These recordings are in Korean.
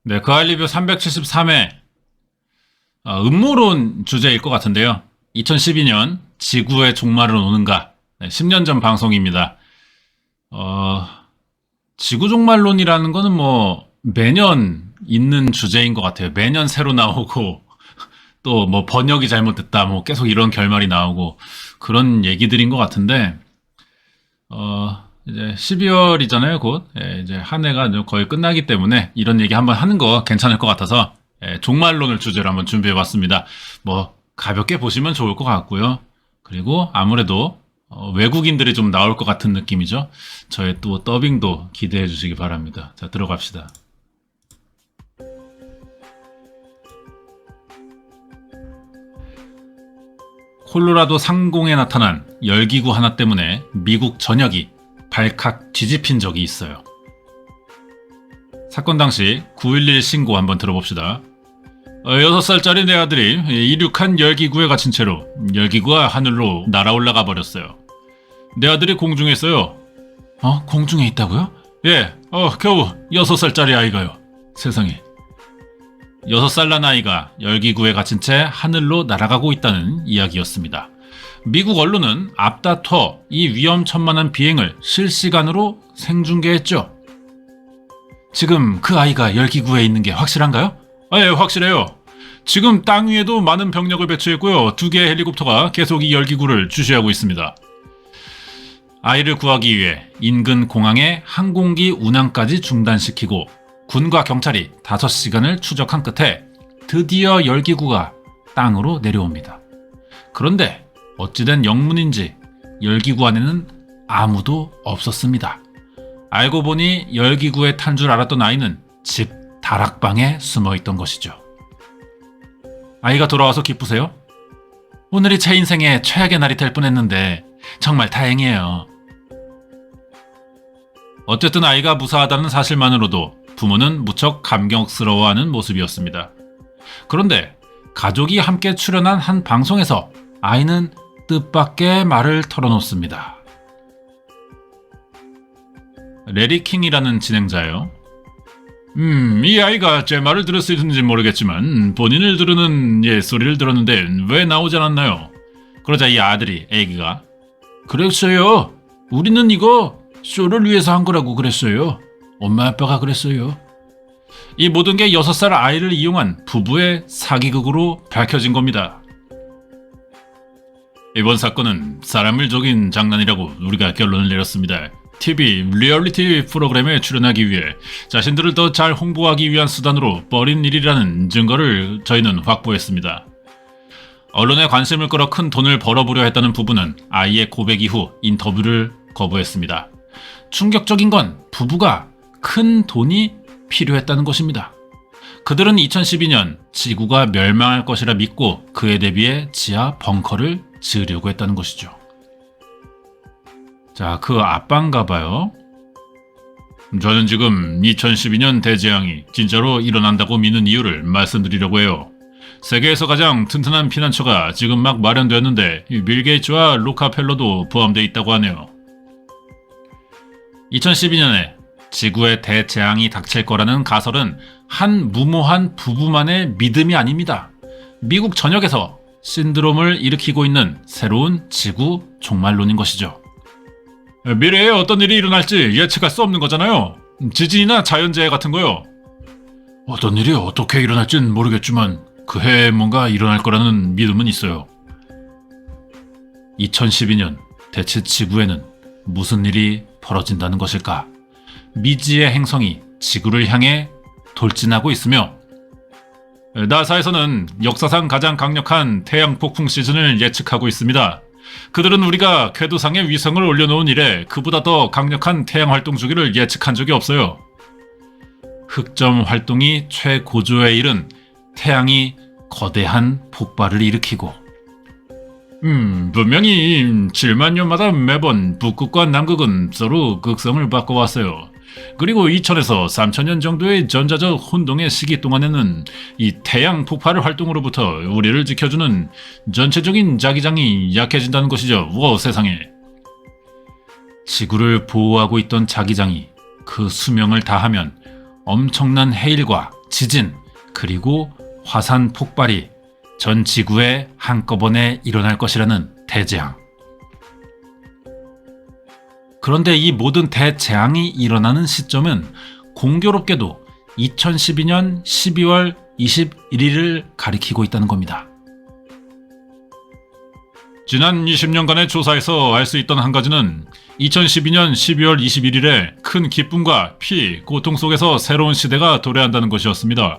네, 그할 리뷰 373회 음모론 주제일 것 같은데요. 2012년 지구의 종말은 오는가? 네, 10년 전 방송입니다. 지구 종말론이라는 거는 뭐 매년 있는 주제인 것 같아요. 매년 새로 나오고 또 뭐 번역이 잘못됐다, 뭐 계속 이런 결말이 나오고 그런 얘기들인 것 같은데 이제 12월이잖아요, 곧. 예, 이제 한 해가 거의 끝나기 때문에 이런 얘기 한번 하는 거 괜찮을 것 같아서 종말론을 주제로 한번 준비해 봤습니다. 뭐 가볍게 보시면 좋을 것 같고요. 그리고 아무래도 외국인들이 좀 나올 것 같은 느낌이죠. 저의 또 더빙도 기대해 주시기 바랍니다. 자, 들어갑시다. 콜로라도 상공에 나타난 열기구 하나 때문에 미국 전역이 발칵 뒤집힌 적이 있어요. 사건 당시 911 신고 한번 들어봅시다. 6살짜리 내 아들이 이륙한 열기구에 갇힌 채로 열기구가 하늘로 날아올라가 버렸어요. 내 아들이 공중에 있어요. 공중에 있다고요? 예, 겨우 6살짜리 아이가요. 세상에. 6살 난 아이가 열기구에 갇힌 채 하늘로 날아가고 있다는 이야기였습니다. 미국 언론은 앞다퉈 이 위험천만한 비행을 실시간으로 생중계했죠. 지금 그 아이가 열기구에 있는 게 확실한가요? 예, 확실해요. 지금 땅 위에도 많은 병력을 배치했고요. 2개의 헬리콥터가 계속 이 열기구를 주시하고 있습니다. 아이를 구하기 위해 인근 공항의 항공기 운항까지 중단시키고 군과 경찰이 5시간을 추적한 끝에 드디어 열기구가 땅으로 내려옵니다. 그런데 어찌된 영문인지 열기구 안에는 아무도 없었습니다. 알고 보니 열기구에 탄 줄 알았던 아이는 집 다락방에 숨어있던 것이죠. 아이가 돌아와서 기쁘세요? 오늘이 제 인생의 최악의 날이 될 뻔했는데 정말 다행이에요. 어쨌든 아이가 무사하다는 사실만으로도 부모는 무척 감격스러워하는 모습이었습니다. 그런데 가족이 함께 출연한 한 방송에서 아이는 뜻밖의 말을 털어놓습니다. 레리 킹이라는 진행자예요. 이 아이가 제 말을 들었을지 모르겠지만 본인을 부르는 소리를 들었는데 왜 나오지 않았나요? 그러자 이 아들이 애기가 그랬어요. 우리는 이거 쇼를 위해서 한 거라고 그랬어요. 엄마 아빠가 그랬어요. 이 모든 게 6살 아이를 이용한 부부의 사기극으로 밝혀진 겁니다. 이번 사건은 사람을 속인 장난이라고 우리가 결론을 내렸습니다. TV 리얼리티 프로그램에 출연하기 위해 자신들을 더 잘 홍보하기 위한 수단으로 벌인 일이라는 증거를 저희는 확보했습니다. 언론의 관심을 끌어 큰 돈을 벌어보려 했다는 부부는 아이의 고백 이후 인터뷰를 거부했습니다. 충격적인 건 부부가 큰 돈이 필요했다는 것입니다. 그들은 2012년 지구가 멸망할 것이라 믿고 그에 대비해 지하 벙커를 지으려고 했다는 것이죠. 자, 그 아빠인가 봐요. 저는 지금 2012년 대재앙이 진짜로 일어난다고 믿는 이유를 말씀드리려고 해요. 세계에서 가장 튼튼한 피난처가 지금 막 마련되었는데 빌 게이츠와 로카펠러도 포함되어 있다고 하네요. 2012년에 지구에 대재앙이 닥칠 거라는 가설은 한 무모한 부부만의 믿음이 아닙니다. 미국 전역에서 신드롬을 일으키고 있는 새로운 지구 종말론인 것이죠. 미래에 어떤 일이 일어날지 예측할 수 없는 거잖아요. 지진이나 자연재해 같은 거요. 어떤 일이 어떻게 일어날진 모르겠지만 그 해에 뭔가 일어날 거라는 믿음은 있어요. 2012년 대체 지구에는 무슨 일이 벌어진다는 것일까? 미지의 행성이 지구를 향해 돌진하고 있으며 나사에서는 역사상 가장 강력한 태양 폭풍 시즌을 예측하고 있습니다. 그들은 우리가 궤도상에 위성을 올려놓은 이래 그보다 더 강력한 태양 활동 주기를 예측한 적이 없어요. 흑점 활동이 최고조에 이른 태양이 거대한 폭발을 일으키고 분명히 7만 년마다 매번 북극과 남극은 서로 극성을 바꿔왔어요. 그리고 2000에서 3000년 정도의 전자적 혼동의 시기 동안에는 이 태양 폭발 활동으로부터 우리를 지켜주는 전체적인 자기장이 약해진다는 것이죠. 세상에. 지구를 보호하고 있던 자기장이 그 수명을 다하면 엄청난 해일과 지진, 그리고 화산 폭발이 전 지구에 한꺼번에 일어날 것이라는 대재앙. 그런데 이 모든 대재앙이 일어나는 시점은 공교롭게도 2012년 12월 21일을 가리키고 있다는 겁니다. 지난 20년간의 조사에서 알 수 있던 한 가지는 2012년 12월 21일에 큰 기쁨과 피, 고통 속에서 새로운 시대가 도래한다는 것이었습니다.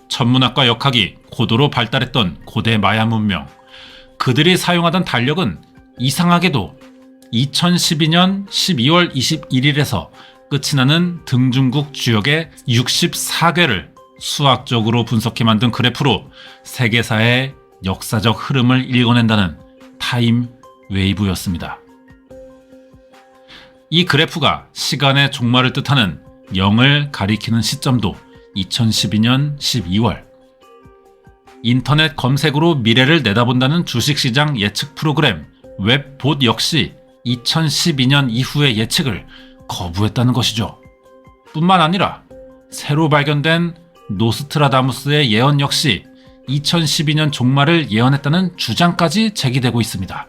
천문학과 역학이 고도로 발달했던 고대 마야 문명, 그들이 사용하던 달력은 이상하게도 2012년 12월 21일에서 끝이 나는 등중국 주역의 64개를 수학적으로 분석해 만든 그래프로 세계사의 역사적 흐름을 읽어낸다는 타임 웨이브였습니다. 이 그래프가 시간의 종말을 뜻하는 0을 가리키는 시점도 2012년 12월. 인터넷 검색으로 미래를 내다본다는 주식시장 예측 프로그램 웹봇 역시 2012년 이후의 예측을 거부했다는 것이죠. 뿐만 아니라 새로 발견된 노스트라다무스의 예언 역시 2012년 종말을 예언했다는 주장까지 제기되고 있습니다.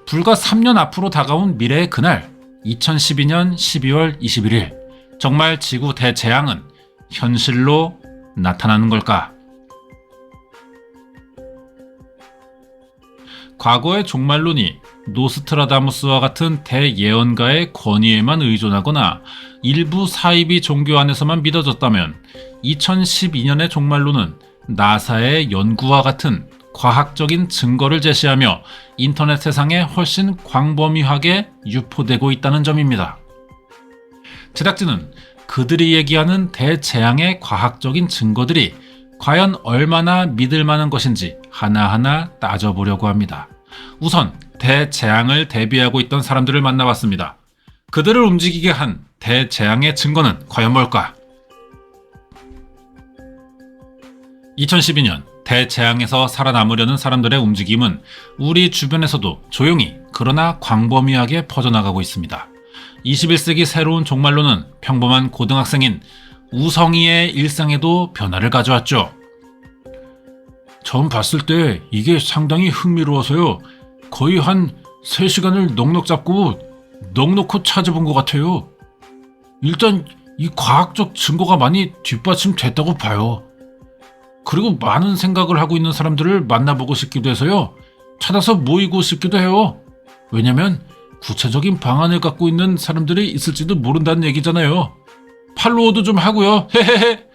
불과 3년 앞으로 다가온 미래의 그날 2012년 12월 21일 정말 지구 대재앙은 현실로 나타나는 걸까? 과거의 종말론이 노스트라다무스와 같은 대예언가의 권위에만 의존하거나 일부 사이비 종교 안에서만 믿어졌다면 2012년의 종말론은 나사의 연구와 같은 과학적인 증거를 제시하며 인터넷 세상에 훨씬 광범위하게 유포되고 있다는 점입니다. 제작진은 그들이 얘기하는 대재앙의 과학적인 증거들이 과연 얼마나 믿을 만한 것인지 하나하나 따져보려고 합니다. 우선 대재앙을 대비하고 있던 사람들을 만나봤습니다. 그들을 움직이게 한 대재앙의 증거는 과연 뭘까? 2012년 대재앙에서 살아남으려는 사람들의 움직임은 우리 주변에서도 조용히 그러나 광범위하게 퍼져나가고 있습니다. 21세기 새로운 종말론은 평범한 고등학생인 우성이의 일상에도 변화를 가져왔죠. 처음 봤을 때 이게 상당히 흥미로워서요. 거의 한 3시간을 넉넉 잡고 넉넉히 찾아본 것 같아요. 일단 이 과학적 증거가 많이 뒷받침됐다고 봐요. 그리고 많은 생각을 하고 있는 사람들을 만나보고 싶기도 해서요. 찾아서 모이고 싶기도 해요. 왜냐면 구체적인 방안을 갖고 있는 사람들이 있을지도 모른다는 얘기잖아요. 팔로워도 좀 하고요. 헤헤헤.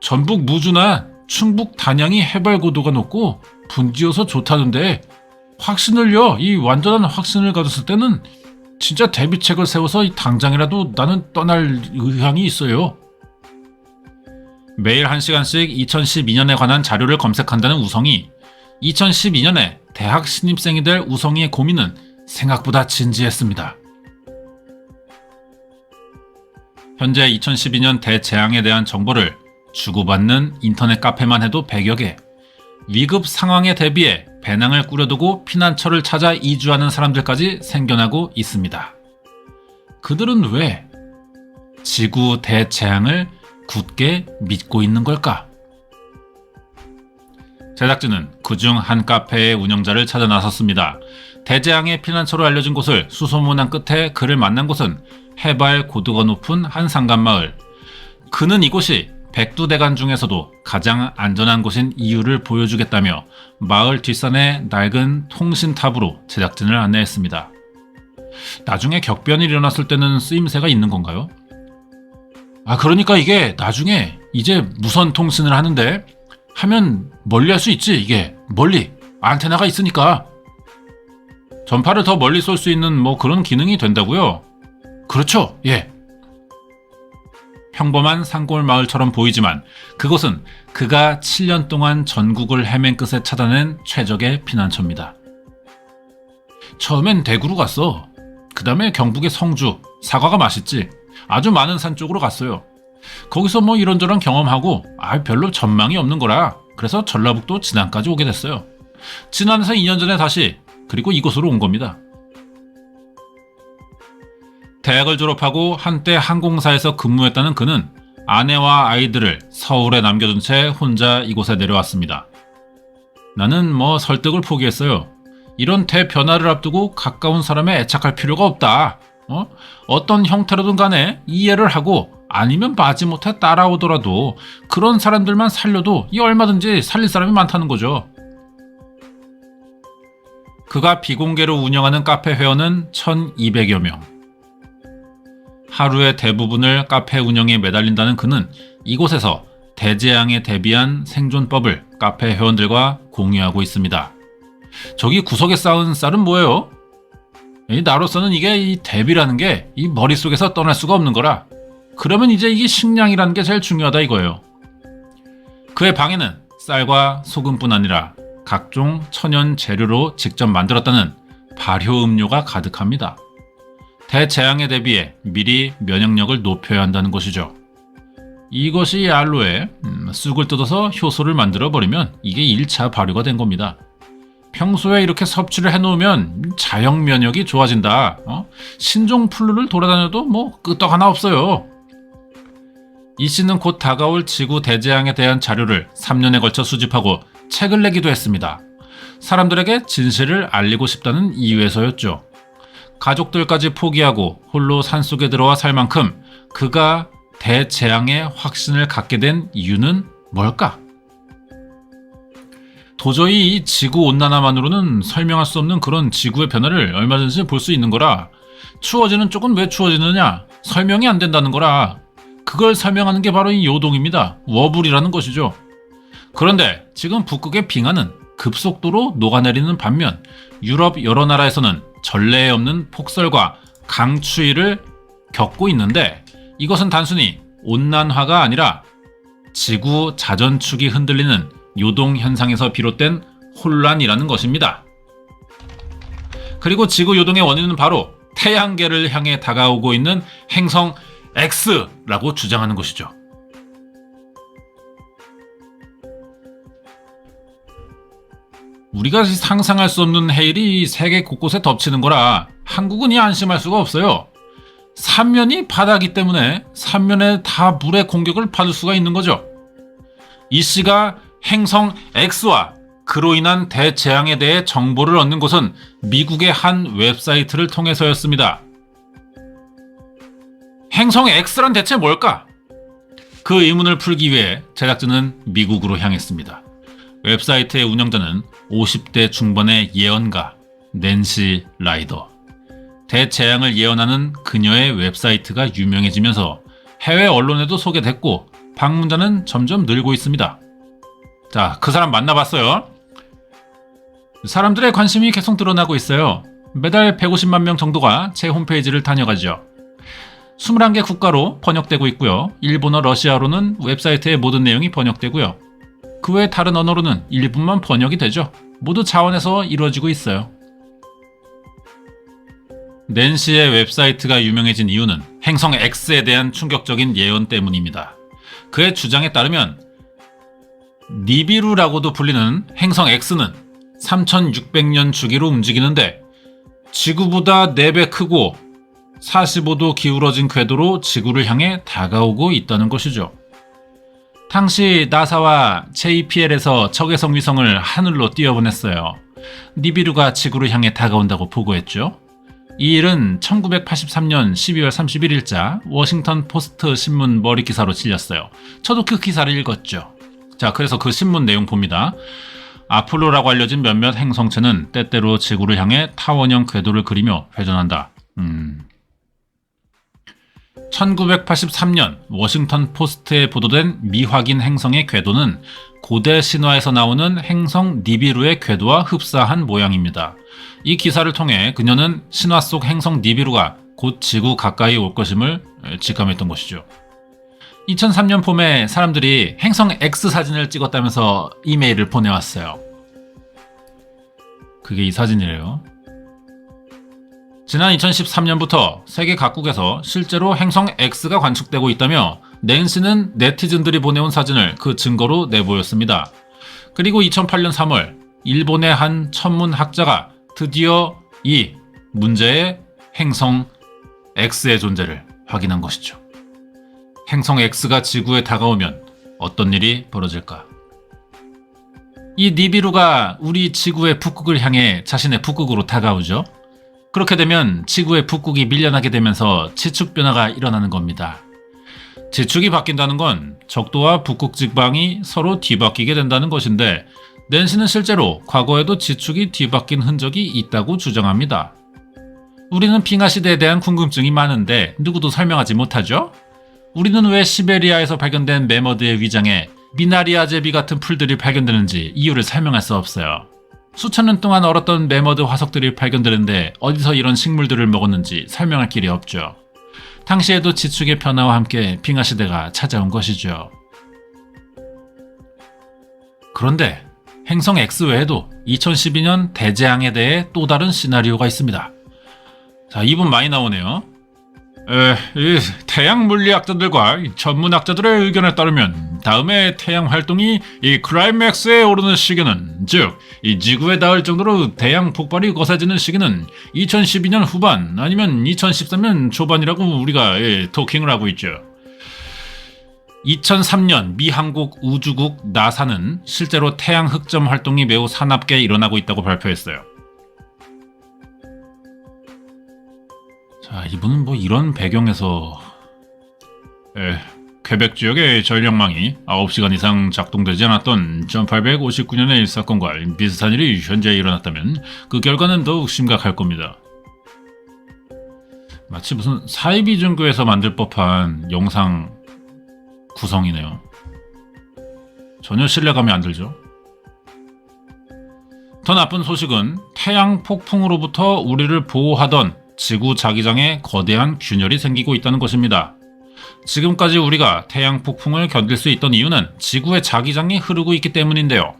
전북 무주나 충북 단양이 해발 고도가 높고 분지여서 좋다는데 확신을요. 이 완전한 확신을 가졌을 때는 진짜 대비책을 세워서 당장이라도 나는 떠날 의향이 있어요. 매일 1시간씩 2012년에 관한 자료를 검색한다는 우성이 2012년에 대학 신입생이 될 우성이의 고민은 생각보다 진지했습니다. 현재 2012년 대재앙에 대한 정보를 주고받는 인터넷 카페만 해도 100여 개. 위급 상황에 대비해 배낭을 꾸려두고 피난처를 찾아 이주하는 사람들까지 생겨나고 있습니다. 그들은 왜 지구 대재앙을 굳게 믿고 있는 걸까? 제작진은 그중 한 카페의 운영자를 찾아 나섰습니다. 대재앙의 피난처로 알려진 곳을 수소문한 끝에 그를 만난 곳은 해발 고도가 높은 한 산간마을. 그는 이곳이 백두대간 중에서도 가장 안전한 곳인 이유를 보여주겠다며 마을 뒷산의 낡은 통신탑으로 제작진을 안내했습니다. 나중에 격변이 일어났을 때는 쓰임새가 있는 건가요? 그러니까 이게 나중에 이제 무선 통신을 하는데 하면 멀리 할 수 있지. 이게 멀리 안테나가 있으니까 전파를 더 멀리 쏠 수 있는 그런 기능이 된다고요? 그렇죠. 예. 평범한 산골 마을처럼 보이지만 그곳은 그가 7년 동안 전국을 헤맨 끝에 찾아낸 최적의 피난처입니다. 처음엔 대구로 갔어. 그 다음에 경북의 성주, 사과가 맛있지. 아주 많은 산 쪽으로 갔어요. 거기서 이런저런 경험하고 별로 전망이 없는 거라 그래서 전라북도 진안까지 오게 됐어요. 진안에서 2년 전에 다시 그리고 이곳으로 온 겁니다. 대학을 졸업하고 한때 항공사에서 근무했다는 그는 아내와 아이들을 서울에 남겨둔 채 혼자 이곳에 내려왔습니다. 나는 설득을 포기했어요. 이런 대변화를 앞두고 가까운 사람에 애착할 필요가 없다. 어떤 형태로든 간에 이해를 하고 아니면 마지못해 따라오더라도 그런 사람들만 살려도 얼마든지 살릴 사람이 많다는 거죠. 그가 비공개로 운영하는 카페 회원은 1200여 명. 하루의 대부분을 카페 운영에 매달린다는 그는 이곳에서 대재앙에 대비한 생존법을 카페 회원들과 공유하고 있습니다. 저기 구석에 쌓은 쌀은 뭐예요? 나로서는 이 대비라는 게 머릿속에서 떠날 수가 없는 거라. 그러면 이제 이게 식량이라는 게 제일 중요하다 이거예요. 그의 방에는 쌀과 소금뿐 아니라 각종 천연 재료로 직접 만들었다는 발효 음료가 가득합니다. 대재앙에 대비해 미리 면역력을 높여야 한다는 것이죠. 이것이 알로에 쑥을 뜯어서 효소를 만들어 버리면 이게 1차 발효가 된 겁니다. 평소에 이렇게 섭취를 해놓으면 자형 면역이 좋아진다. 신종 플루를 돌아다녀도 끄떡 하나 없어요. 이 씨는 곧 다가올 지구 대재앙에 대한 자료를 3년에 걸쳐 수집하고 책을 내기도 했습니다. 사람들에게 진실을 알리고 싶다는 이유에서였죠. 가족들까지 포기하고 홀로 산속에 들어와 살 만큼 그가 대재앙에 확신을 갖게 된 이유는 뭘까? 도저히 이 지구온난화만으로는 설명할 수 없는 그런 지구의 변화를 얼마든지 볼 수 있는 거라. 추워지는 쪽은 왜 추워지느냐? 설명이 안 된다는 거라. 그걸 설명하는 게 바로 이 요동입니다. 워블이라는 것이죠. 그런데 지금 북극의 빙하는 급속도로 녹아내리는 반면 유럽 여러 나라에서는 전례에 없는 폭설과 강추위를 겪고 있는데 이것은 단순히 온난화가 아니라 지구 자전축이 흔들리는 요동 현상에서 비롯된 혼란이라는 것입니다. 그리고 지구 요동의 원인은 바로 태양계를 향해 다가오고 있는 행성 X라고 주장하는 것이죠. 우리가 상상할 수 없는 해일이 세계 곳곳에 덮치는 거라 한국은 안심할 수가 없어요. 삼면이 바다기 때문에 삼면에 다 물의 공격을 받을 수가 있는 거죠. 이 씨가 행성 X와 그로 인한 대재앙에 대해 정보를 얻는 것은 미국의 한 웹사이트를 통해서였습니다. 행성 X란 대체 뭘까? 그 의문을 풀기 위해 제작진은 미국으로 향했습니다. 웹사이트의 운영자는 50대 중반의 예언가 낸시 라이더. 대재앙을 예언하는 그녀의 웹사이트가 유명해지면서 해외 언론에도 소개됐고 방문자는 점점 늘고 있습니다. 자, 그 사람 만나봤어요. 사람들의 관심이 계속 늘어나고 있어요. 매달 150만 명 정도가 제 홈페이지를 다녀가죠. 21개 국가로 번역되고 있고요. 일본어, 러시아어로는 웹사이트의 모든 내용이 번역되고요. 그 외 다른 언어로는 일부만 번역이 되죠. 모두 자원에서 이루어지고 있어요. 낸시의 웹사이트가 유명해진 이유는 행성 X에 대한 충격적인 예언 때문입니다. 그의 주장에 따르면 니비루라고도 불리는 행성 X는 3600년 주기로 움직이는데 지구보다 4배 크고 45도 기울어진 궤도로 지구를 향해 다가오고 있다는 것이죠. 당시 나사와 JPL에서 적외선 위성을 하늘로 띄워보냈어요. 니비루가 지구를 향해 다가온다고 보고했죠. 이 일은 1983년 12월 31일자 워싱턴 포스트 신문 머리 기사로 실렸어요. 저도 그 기사를 읽었죠. 자, 그래서 그 신문 내용 봅니다. 아폴로라고 알려진 몇몇 행성체는 때때로 지구를 향해 타원형 궤도를 그리며 회전한다. 1983년 워싱턴 포스트에 보도된 미확인 행성의 궤도는 고대 신화에서 나오는 행성 니비루의 궤도와 흡사한 모양입니다. 이 기사를 통해 그녀는 신화 속 행성 니비루가 곧 지구 가까이 올 것임을 직감했던 것이죠. 2003년 봄에 사람들이 행성 X 사진을 찍었다면서 이메일을 보내왔어요. 그게 이 사진이래요. 지난 2013년부터 세계 각국에서 실제로 행성 X가 관측되고 있다며 낸시는 네티즌들이 보내온 사진을 그 증거로 내보였습니다. 그리고 2008년 3월 일본의 한 천문학자가 드디어 이 문제의 행성 X의 존재를 확인한 것이죠. 행성 X가 지구에 다가오면 어떤 일이 벌어질까? 이 니비루가 우리 지구의 북극을 향해 자신의 북극으로 다가오죠. 그렇게 되면 지구의 북극이 밀려나게 되면서 지축 변화가 일어나는 겁니다. 지축이 바뀐다는 건 적도와 북극 지방이 서로 뒤바뀌게 된다는 것인데, 낸시는 실제로 과거에도 지축이 뒤바뀐 흔적이 있다고 주장합니다. 우리는 빙하 시대에 대한 궁금증이 많은데 누구도 설명하지 못하죠? 우리는 왜 시베리아에서 발견된 매머드의 위장에 미나리아 제비 같은 풀들이 발견되는지 이유를 설명할 수 없어요. 수천 년 동안 얼었던 매머드 화석들이 발견되는데 어디서 이런 식물들을 먹었는지 설명할 길이 없죠. 당시에도 지축의 변화와 함께 빙하 시대가 찾아온 것이죠. 그런데 행성 X 외에도 2012년 대재앙에 대해 또 다른 시나리오가 있습니다. 자, 이분 많이 나오네요. 이 태양 물리학자들과 전문학자들의 의견에 따르면 다음에 태양 활동이 이 클라이맥스에 오르는 시기는, 즉 이 지구에 닿을 정도로 태양 폭발이 거세지는 시기는 2012년 후반 아니면 2013년 초반이라고 우리가 토킹을 하고 있죠. 2003년 미 한국 우주국 나사는 실제로 태양 흑점 활동이 매우 사납게 일어나고 있다고 발표했어요. 자, 이분은 뭐 이런 배경에서 퀘벡 지역의 전력망이 9시간 이상 작동되지 않았던 1859년의 사건과 비슷한 일이 현재 일어났다면 그 결과는 더욱 심각할 겁니다. 마치 무슨 사이비종교에서 만들 법한 영상 구성이네요. 전혀 신뢰감이 안 들죠. 더 나쁜 소식은 태양 폭풍으로부터 우리를 보호하던 지구 자기장에 거대한 균열이 생기고 있다는 것입니다. 지금까지 우리가 태양 폭풍을 견딜 수 있던 이유는 지구의 자기장이 흐르고 있기 때문인데요.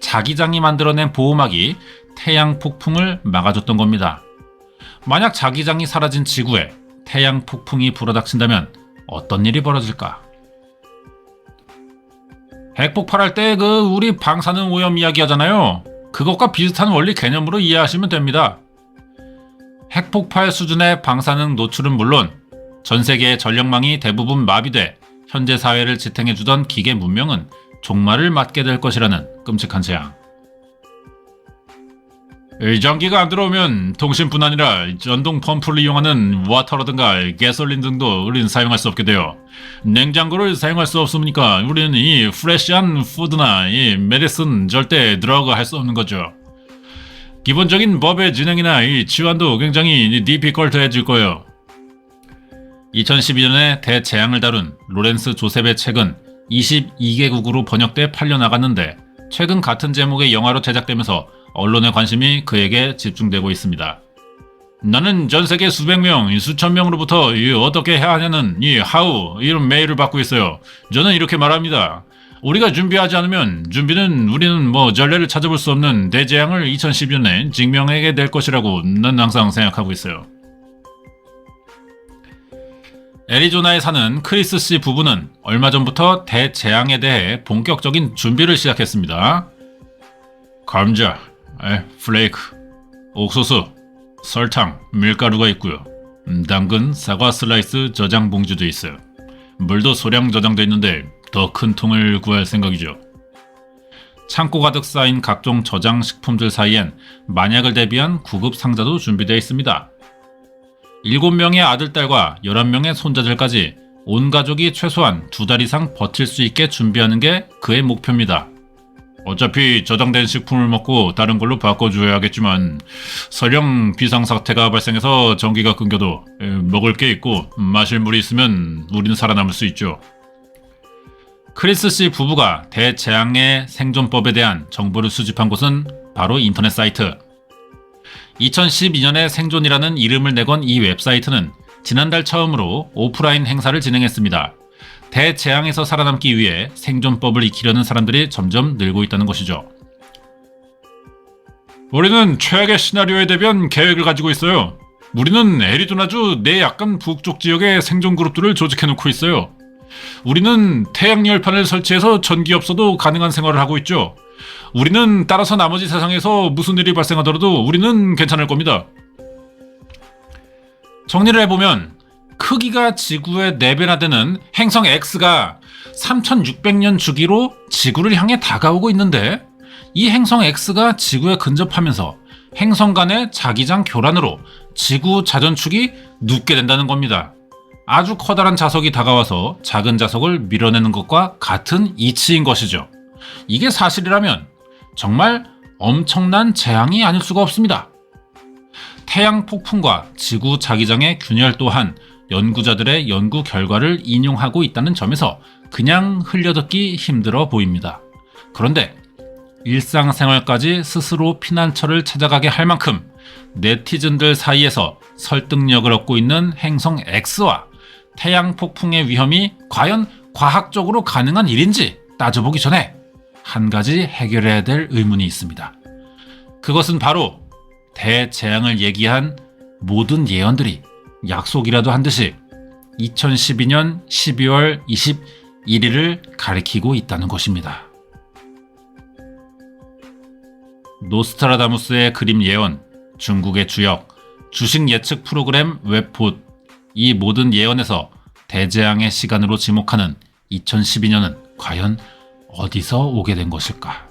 자기장이 만들어낸 보호막이 태양 폭풍을 막아줬던 겁니다. 만약 자기장이 사라진 지구에 태양 폭풍이 불어닥친다면 어떤 일이 벌어질까? 핵폭발할 때 우리 방사능 오염 이야기 하잖아요. 그것과 비슷한 원리 개념으로 이해하시면 됩니다. 핵폭발 수준의 방사능 노출은 물론 전 세계의 전력망이 대부분 마비돼 현재 사회를 지탱해주던 기계 문명은 종말을 맞게 될 것이라는 끔찍한 재앙. 전기가 안 들어오면 통신뿐 아니라 전동 펌프를 이용하는 와터라든가 가솔린 등도 우리는 사용할 수 없게 돼요. 냉장고를 사용할 수 없으니까 우리는 이 프레시한 푸드나 이 메디슨 절대 드러그 할 수 없는 거죠. 기본적인 법의 진행이나 이 치환도 굉장히 디피컬트해질 거예요. 2012년에 대재앙을 다룬 로렌스 조셉의 책은 22개국으로 번역돼 팔려나갔는데 최근 같은 제목의 영화로 제작되면서 언론의 관심이 그에게 집중되고 있습니다. 나는 전 세계 수백 명, 수천 명으로부터 어떻게 해야 하냐는 how 이런 메일을 받고 있어요. 저는 이렇게 말합니다. 우리가 준비하지 않으면 우리는 전례를 찾아볼 수 없는 대재앙을 2012년에 직면하게 될 것이라고 난 항상 생각하고 있어요. 애리조나에 사는 크리스 씨 부부는 얼마 전부터 대재앙에 대해 본격적인 준비를 시작했습니다. 감자, 플레이크, 옥수수, 설탕, 밀가루가 있고요. 당근, 사과 슬라이스 저장 봉지도 있어요. 물도 소량 저장돼 있는데 더 큰 통을 구할 생각이죠. 창고 가득 쌓인 각종 저장 식품들 사이엔 만약을 대비한 구급 상자도 준비되어 있습니다. 7명의 아들딸과 11명의 손자들까지 온 가족이 최소한 2달 이상 버틸 수 있게 준비하는 게 그의 목표입니다. 어차피 저장된 식품을 먹고 다른 걸로 바꿔줘야겠지만 설령 비상사태가 발생해서 전기가 끊겨도 먹을 게 있고 마실 물이 있으면 우리는 살아남을 수 있죠. 크리스 씨 부부가 대재앙의 생존법에 대한 정보를 수집한 곳은 바로 인터넷 사이트. 2012년에 생존이라는 이름을 내건 이 웹사이트는 지난달 처음으로 오프라인 행사를 진행했습니다. 대재앙에서 살아남기 위해 생존법을 익히려는 사람들이 점점 늘고 있다는 것이죠. 우리는 최악의 시나리오에 대비한 계획을 가지고 있어요. 우리는 애리조나주 내 약간 북쪽 지역에 생존 그룹들을 조직해놓고 있어요. 우리는 태양 열판을 설치해서 전기 없어도 가능한 생활을 하고 있죠. 우리는 따라서 나머지 세상에서 무슨 일이 발생하더라도 우리는 괜찮을 겁니다. 정리를 해보면 크기가 지구의 4배나 되는 행성 X가 3600년 주기로 지구를 향해 다가오고 있는데, 이 행성 X가 지구에 근접하면서 행성 간의 자기장 교란으로 지구 자전축이 눕게 된다는 겁니다. 아주 커다란 자석이 다가와서 작은 자석을 밀어내는 것과 같은 이치인 것이죠. 이게 사실이라면 정말 엄청난 재앙이 아닐 수가 없습니다. 태양 폭풍과 지구 자기장의 균열 또한 연구자들의 연구 결과를 인용하고 있다는 점에서 그냥 흘려듣기 힘들어 보입니다. 그런데 일상생활까지 스스로 피난처를 찾아가게 할 만큼 네티즌들 사이에서 설득력을 얻고 있는 행성 X와 태양 폭풍의 위험이 과연 과학적으로 가능한 일인지 따져보기 전에 한 가지 해결해야 될 의문이 있습니다. 그것은 바로 대재앙을 얘기한 모든 예언들이 약속이라도 한 듯이 2012년 12월 21일을 가리키고 있다는 것입니다. 노스트라다무스의 그림 예언, 중국의 주역, 주식 예측 프로그램 웹폿, 이 모든 예언에서 대재앙의 시간으로 지목하는 2012년은 과연 어디서 오게 된 것일까?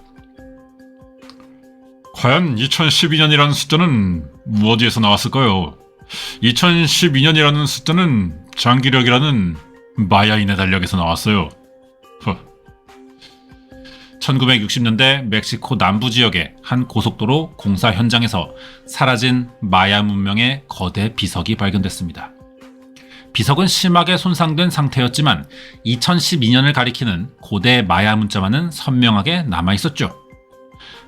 과연 2012년이라는 숫자는 어디에서 나왔을까요? 2012년이라는 숫자는 장기력이라는 마야인의 달력에서 나왔어요. 1960년대 멕시코 남부 지역의 한 고속도로 공사 현장에서 사라진 마야 문명의 거대 비석이 발견됐습니다. 비석은 심하게 손상된 상태였지만 2012년을 가리키는 고대 마야 문자만은 선명하게 남아있었죠.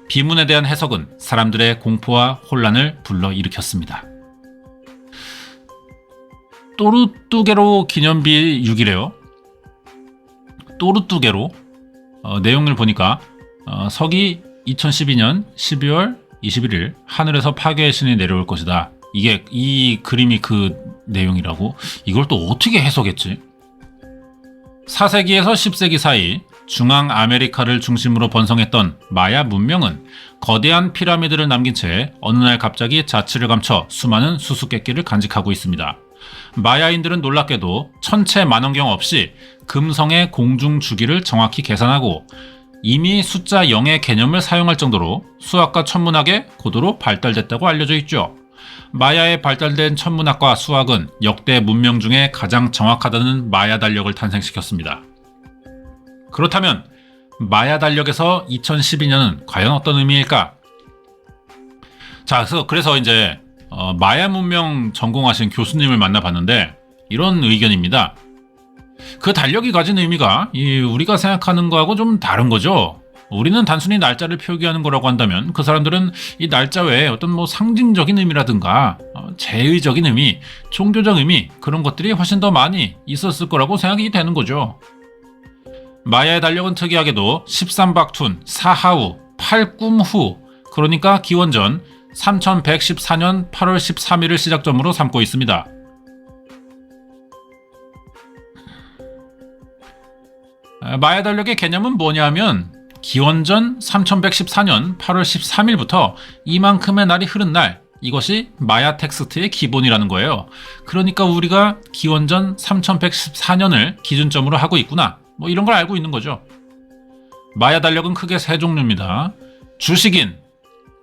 비문에 대한 해석은 사람들의 공포와 혼란을 불러일으켰습니다. 또르뚜게로 기념비 6이래요. 또르뚜게로 내용을 보니까 서기 2012년 12월 21일 하늘에서 파괴의 신이 내려올 것이다. 이게 이 그림이 그 내용이라고? 이걸 또 어떻게 해석했지? 4세기에서 10세기 사이 중앙 아메리카를 중심으로 번성했던 마야 문명은 거대한 피라미드를 남긴 채 어느 날 갑자기 자취를 감춰 수많은 수수께끼를 간직하고 있습니다. 마야인들은 놀랍게도 천체 만원경 없이 금성의 공중 주기를 정확히 계산하고 이미 숫자 0의 개념을 사용할 정도로 수학과 천문학에 고도로 발달됐다고 알려져 있죠. 마야의 발달된 천문학과 수학은 역대 문명 중에 가장 정확하다는 마야 달력을 탄생시켰습니다. 그렇다면 마야 달력에서 2012년은 과연 어떤 의미일까? 자, 그래서 이제 마야 문명 전공하신 교수님을 만나봤는데 이런 의견입니다. 그 달력이 가진 의미가 우리가 생각하는 거하고 좀 다른 거죠. 우리는 단순히 날짜를 표기하는 거라고 한다면 그 사람들은 이 날짜 외에 어떤 상징적인 의미라든가 제의적인 의미, 종교적 의미 그런 것들이 훨씬 더 많이 있었을 거라고 생각이 되는 거죠. 마야의 달력은 특이하게도 13박툰, 사하우, 팔꿈후, 그러니까 기원전 3114년 8월 13일을 시작점으로 삼고 있습니다. 마야 달력의 개념은 뭐냐면 기원전 3114년 8월 13일부터 이만큼의 날이 흐른 날, 이것이 마야 텍스트의 기본이라는 거예요. 그러니까 우리가 기원전 3114년을 기준점으로 하고 있구나, 이런 걸 알고 있는 거죠. 마야 달력은 크게 세 종류입니다. 주식인,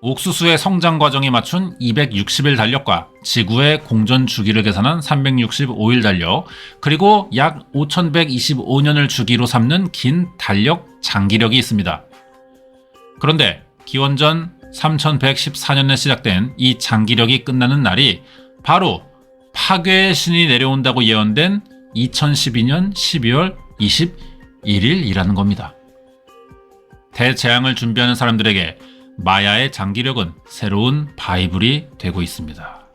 옥수수의 성장 과정에 맞춘 260일 달력과 지구의 공전 주기를 계산한 365일 달력, 그리고 약 5125년을 주기로 삼는 긴 달력 장기력이 있습니다. 그런데 기원전 3114년에 시작된 이 장기력이 끝나는 날이 바로 파괴의 신이 내려온다고 예언된 2012년 12월 21일이라는 겁니다. 대재앙을 준비하는 사람들에게 마야의 장기력은 새로운 바이블이 되고 있습니다.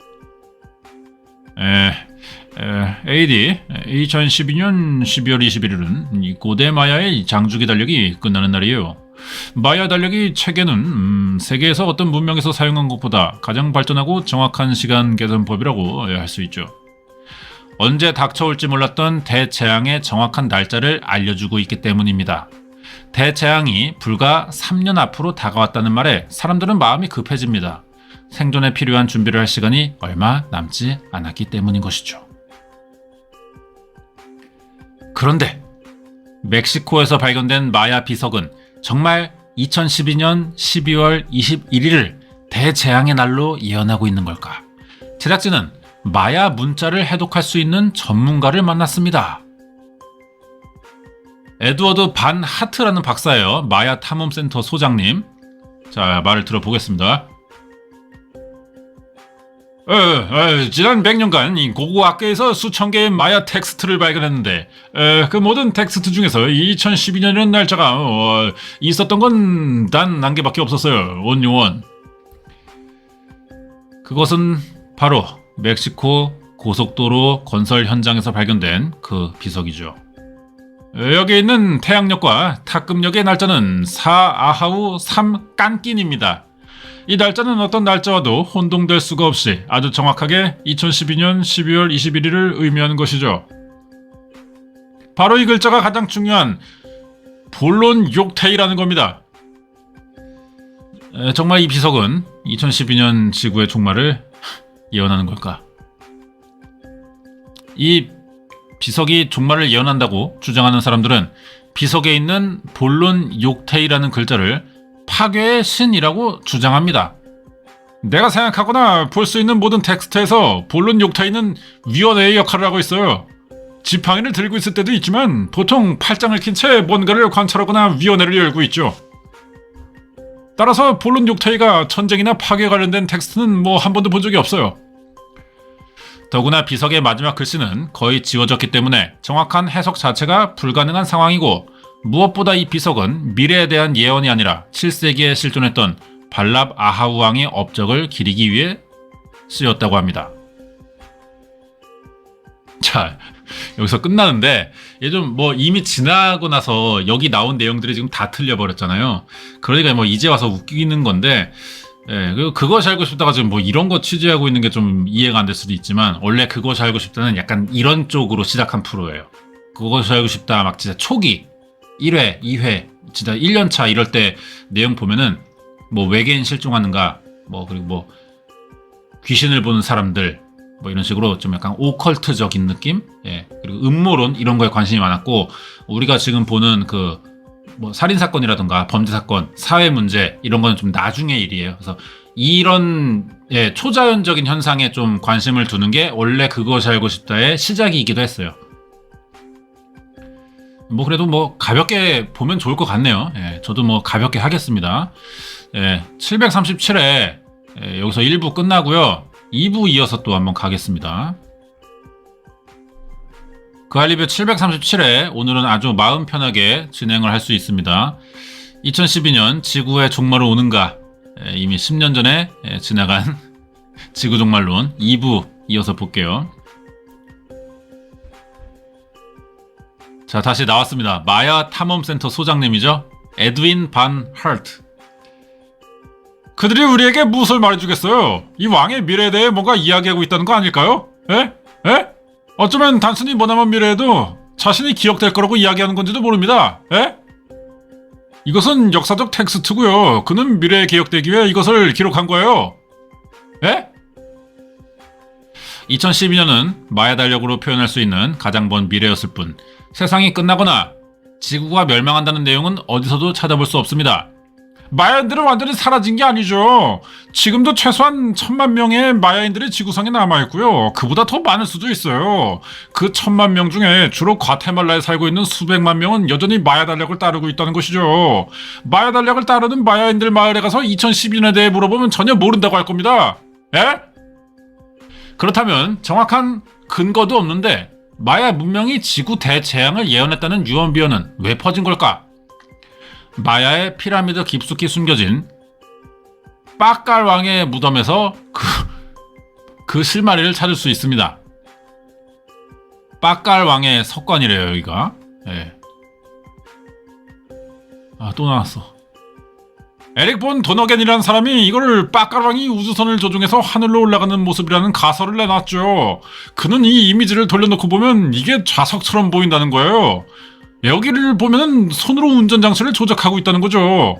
AD 2012년 12월 21일은 고대 마야의 장주기 달력이 끝나는 날이에요. 마야 달력이 책에는 세계에서 어떤 문명에서 사용한 것보다 가장 발전하고 정확한 시간 계산법이라고 할 수 있죠. 언제 닥쳐올지 몰랐던 대재앙의 정확한 날짜를 알려주고 있기 때문입니다. 대재앙이 불과 3년 앞으로 다가왔다는 말에 사람들은 마음이 급해집니다. 생존에 필요한 준비를 할 시간이 얼마 남지 않았기 때문인 것이죠. 그런데 멕시코에서 발견된 마야 비석은 정말 2012년 12월 21일을 대재앙의 날로 예언하고 있는 걸까? 제작진은 마야 문자를 해독할 수 있는 전문가를 만났습니다. 에드워드 반 하트라는 박사예요. 마야 탐험센터 소장님. 자, 말을 들어보겠습니다. 지난 100년간 이 고고학계에서 수천 개의 마야 텍스트를 발견했는데 그 모든 텍스트 중에서 2012년이라는 날짜가 있었던 건 단 한 개밖에 없었어요. 온요원. 그것은 바로 멕시코 고속도로 건설 현장에서 발견된 그 비석이죠. 여기 있는 태양역과 탁금역의 날짜는 4아하우 3깐낀입니다. 이 날짜는 어떤 날짜와도 혼동될 수가 없이 아주 정확하게 2012년 12월 21일을 의미하는 것이죠. 바로 이 글자가 가장 중요한 본론 욕테이라는 겁니다. 정말 이 비석은 2012년 지구의 종말을 예언하는 걸까? 이 비석이 종말을 예언한다고 주장하는 사람들은 비석에 있는 본론 욕테이라는 글자를 파괴의 신이라고 주장합니다. 내가 생각하거나 볼 수 있는 모든 텍스트에서 본론 욕테이는 위원회의 역할을 하고 있어요. 지팡이를 들고 있을 때도 있지만 보통 팔짱을 낀 채 뭔가를 관찰하거나 위원회를 열고 있죠. 따라서 본론 욕테이가 전쟁이나 파괴에 관련된 텍스트는 한 번도 본 적이 없어요. 더구나 비석의 마지막 글씨는 거의 지워졌기 때문에 정확한 해석 자체가 불가능한 상황이고, 무엇보다 이 비석은 미래에 대한 예언이 아니라 7세기에 실존했던 발랍 아하우 왕의 업적을 기리기 위해 쓰였다고 합니다. 자, 여기서 끝나는데 얘 좀 이미 지나고 나서 여기 나온 내용들이 지금 다 틀려버렸잖아요. 그러니까 이제 와서 웃기는 건데, 그것이 알고 싶다가 지금 이런 거 취재하고 있는 게 좀 이해가 안 될 수도 있지만, 원래 그것이 알고 싶다는 약간 이런 쪽으로 시작한 프로예요. 그것이 알고 싶다 막 진짜 초기 1회, 2회, 진짜 1년차 이럴 때 내용 보면은 외계인 실종하는가, 그리고 귀신을 보는 사람들, 이런 식으로 좀 약간 오컬트적인 느낌? 그리고 음모론 이런 거에 관심이 많았고, 우리가 지금 보는 살인사건이라든가 범죄사건, 사회문제 이런 거는 좀 나중의 일이에요. 그래서 이런 초자연적인 현상에 좀 관심을 두는 게 원래 그것이 알고 싶다의 시작이기도 했어요. 그래도 가볍게 보면 좋을 것 같네요. 저도 가볍게 하겠습니다. 737회 여기서 1부 끝나고요. 2부 이어서 또 한번 가겠습니다. 그 할 리뷰 737회 오늘은 아주 마음 편하게 진행을 할 수 있습니다. 2012년 지구의 종말은 오는가? 이미 10년 전에 지나간 지구 종말론 2부 이어서 볼게요. 자, 다시 나왔습니다. 마야 탐험센터 소장님이죠. 에드윈 반 하트. 그들이 우리에게 무엇을 말해주겠어요? 이 왕의 미래에 대해 뭔가 이야기하고 있다는 거 아닐까요? 에? 어쩌면 단순히 머나먼 미래에도 자신이 기억될 거라고 이야기하는 건지도 모릅니다. 이것은 역사적 텍스트고요. 그는 미래에 기억되기 위해 이것을 기록한 거예요. 2012년은 마야 달력으로 표현할 수 있는 가장 먼 미래였을 뿐, 세상이 끝나거나 지구가 멸망한다는 내용은 어디서도 찾아볼 수 없습니다. 마야인들은 완전히 사라진 게 아니죠. 지금도 최소한 1000만 명의 마야인들이 지구상에 남아있고요. 그보다 더 많을 수도 있어요. 그 1000만 명 중에 주로 과테말라에 살고 있는 수백만 명은 여전히 마야 달력을 따르고 있다는 것이죠. 마야 달력을 따르는 마야인들 마을에 가서 2012년에 대해 물어보면 전혀 모른다고 할 겁니다. 그렇다면 정확한 근거도 없는데 마야 문명이 지구 대재앙을 예언했다는 유언비어는 왜 퍼진 걸까? 마야의 피라미드 깊숙이 숨겨진 빠깔 왕의 무덤에서 그 실마리를 찾을 수 있습니다. 빠깔 왕의 석관이래요, 여기가. 또 나왔어. 에릭 본 도너겐이라는 사람이 이걸 빠깔 왕이 우주선을 조종해서 하늘로 올라가는 모습이라는 가설을 내놨죠. 그는 이 이미지를 돌려놓고 보면 이게 좌석처럼 보인다는 거예요. 여기를 보면은 손으로 운전 장치를 조작하고 있다는 거죠.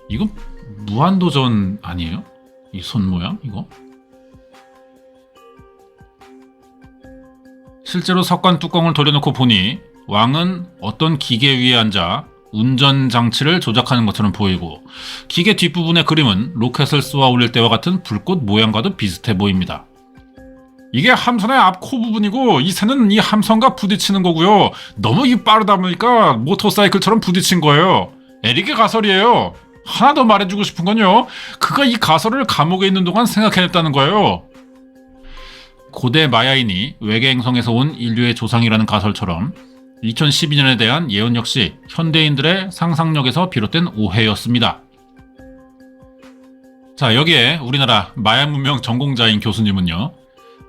이거 무한도전 아니에요? 이 손 모양 이거? 실제로 석관 뚜껑을 돌려놓고 보니 왕은 어떤 기계 위에 앉아 운전 장치를 조작하는 것처럼 보이고 기계 뒷부분의 그림은 로켓을 쏘아 올릴 때와 같은 불꽃 모양과도 비슷해 보입니다. 이게 함선의 앞 코 부분이고 이 새는 이 함선과 부딪히는 거고요. 너무 빠르다 보니까 모터사이클처럼 부딪힌 거예요. 에릭의 가설이에요. 하나 더 말해주고 싶은 건요. 그가 이 가설을 감옥에 있는 동안 생각해냈다는 거예요. 고대 마야인이 외계 행성에서 온 인류의 조상이라는 가설처럼 2012년에 대한 예언 역시 현대인들의 상상력에서 비롯된 오해였습니다. 자, 여기에 우리나라 마야 문명 전공자인 교수님은요.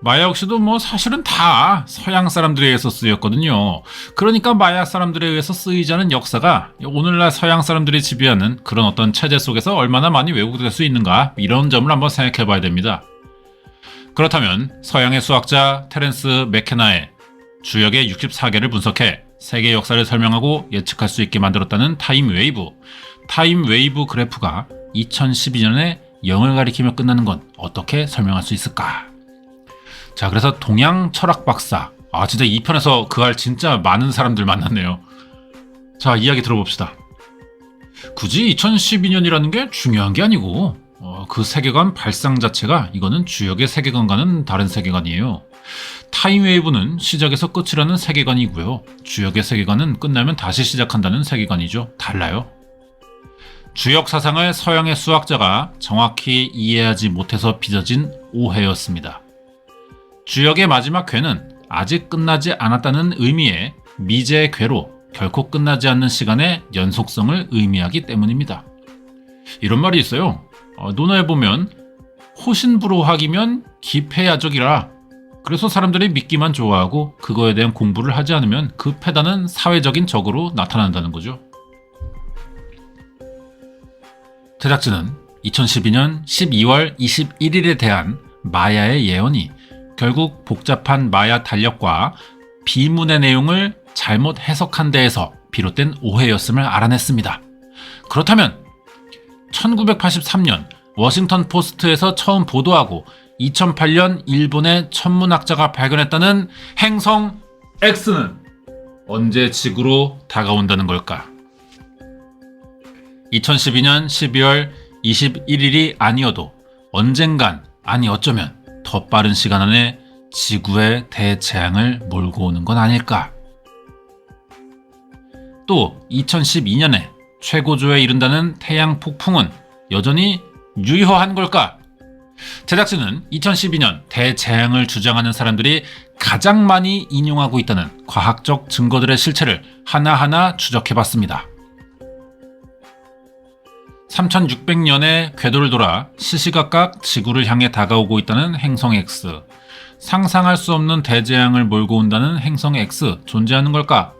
마야 역시도 사실은 다 서양 사람들에 의해서 쓰였거든요. 그러니까 마야 사람들에 의해서 쓰이지 않은 역사가 오늘날 서양 사람들이 지배하는 그런 어떤 체제 속에서 얼마나 많이 왜곡될 수 있는가, 이런 점을 한번 생각해 봐야 됩니다. 그렇다면 서양의 수학자 테렌스 맥케나의 주역의 64개를 분석해 세계 역사를 설명하고 예측할 수 있게 만들었다는 타임웨이브 그래프가 2012년에 0을 가리키며 끝나는 건 어떻게 설명할 수 있을까? 자, 그래서 동양 철학 박사, 진짜 이 편에서 그 알 진짜 많은 사람들 만났네요. 자, 이야기 들어봅시다. 굳이 2012년이라는 게 중요한 게 아니고 그 세계관 발상 자체가 이거는 주역의 세계관과는 다른 세계관이에요. 타임웨이브는 시작에서 끝이라는 세계관이고요. 주역의 세계관은 끝나면 다시 시작한다는 세계관이죠. 달라요. 주역 사상을 서양의 수학자가 정확히 이해하지 못해서 빚어진 오해였습니다. 주역의 마지막 궤는 아직 끝나지 않았다는 의미의 미제의 궤로 결코 끝나지 않는 시간의 연속성을 의미하기 때문입니다. 이런 말이 있어요. 논어에 보면 호신불호학이면 기폐야적이라. 그래서 사람들이 믿기만 좋아하고 그거에 대한 공부를 하지 않으면 그 패단은 사회적인 적으로 나타난다는 거죠. 제작진은 2012년 12월 21일에 대한 마야의 예언이 결국 복잡한 마야 달력과 비문의 내용을 잘못 해석한 데에서 비롯된 오해였음을 알아냈습니다. 그렇다면 1983년 워싱턴 포스트에서 처음 보도하고 2008년 일본의 천문학자가 발견했다는 행성 X는 언제 지구로 다가온다는 걸까? 2012년 12월 21일이 아니어도 언젠간, 아니 어쩌면 더 빠른 시간 안에 지구의 대재앙을 몰고 오는 건 아닐까? 또 2012년에 최고조에 이른다는 태양 폭풍은 여전히 유효한 걸까? 제작진은 2012년 대재앙을 주장하는 사람들이 가장 많이 인용하고 있다는 과학적 증거들의 실체를 하나하나 추적해봤습니다. 3600년의 궤도를 돌아 시시각각 지구를 향해 다가오고 있다는 행성 X, 상상할 수 없는 대재앙을 몰고 온다는 행성 X 존재하는 걸까?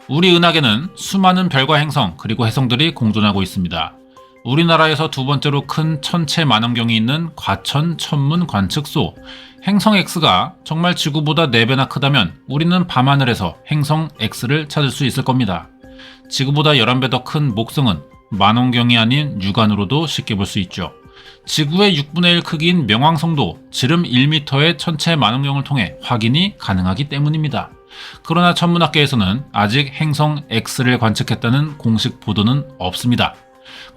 우리 은하계는 수많은 별과 행성 그리고 해성들이 공존하고 있습니다. 우리나라에서 두 번째로 큰 천체 만원경이 있는 과천 천문 관측소, 행성 X가 정말 지구보다 4배나 크다면 우리는 밤하늘에서 행성 X를 찾을 수 있을 겁니다. 지구보다 11배 더 큰 목성은 만원경이 아닌 육안으로도 쉽게 볼 수 있죠. 지구의 6분의 1 크기인 명왕성도 지름 1m의 천체 만원경을 통해 확인이 가능하기 때문입니다. 그러나 천문학계에서는 아직 행성 X를 관측했다는 공식 보도는 없습니다.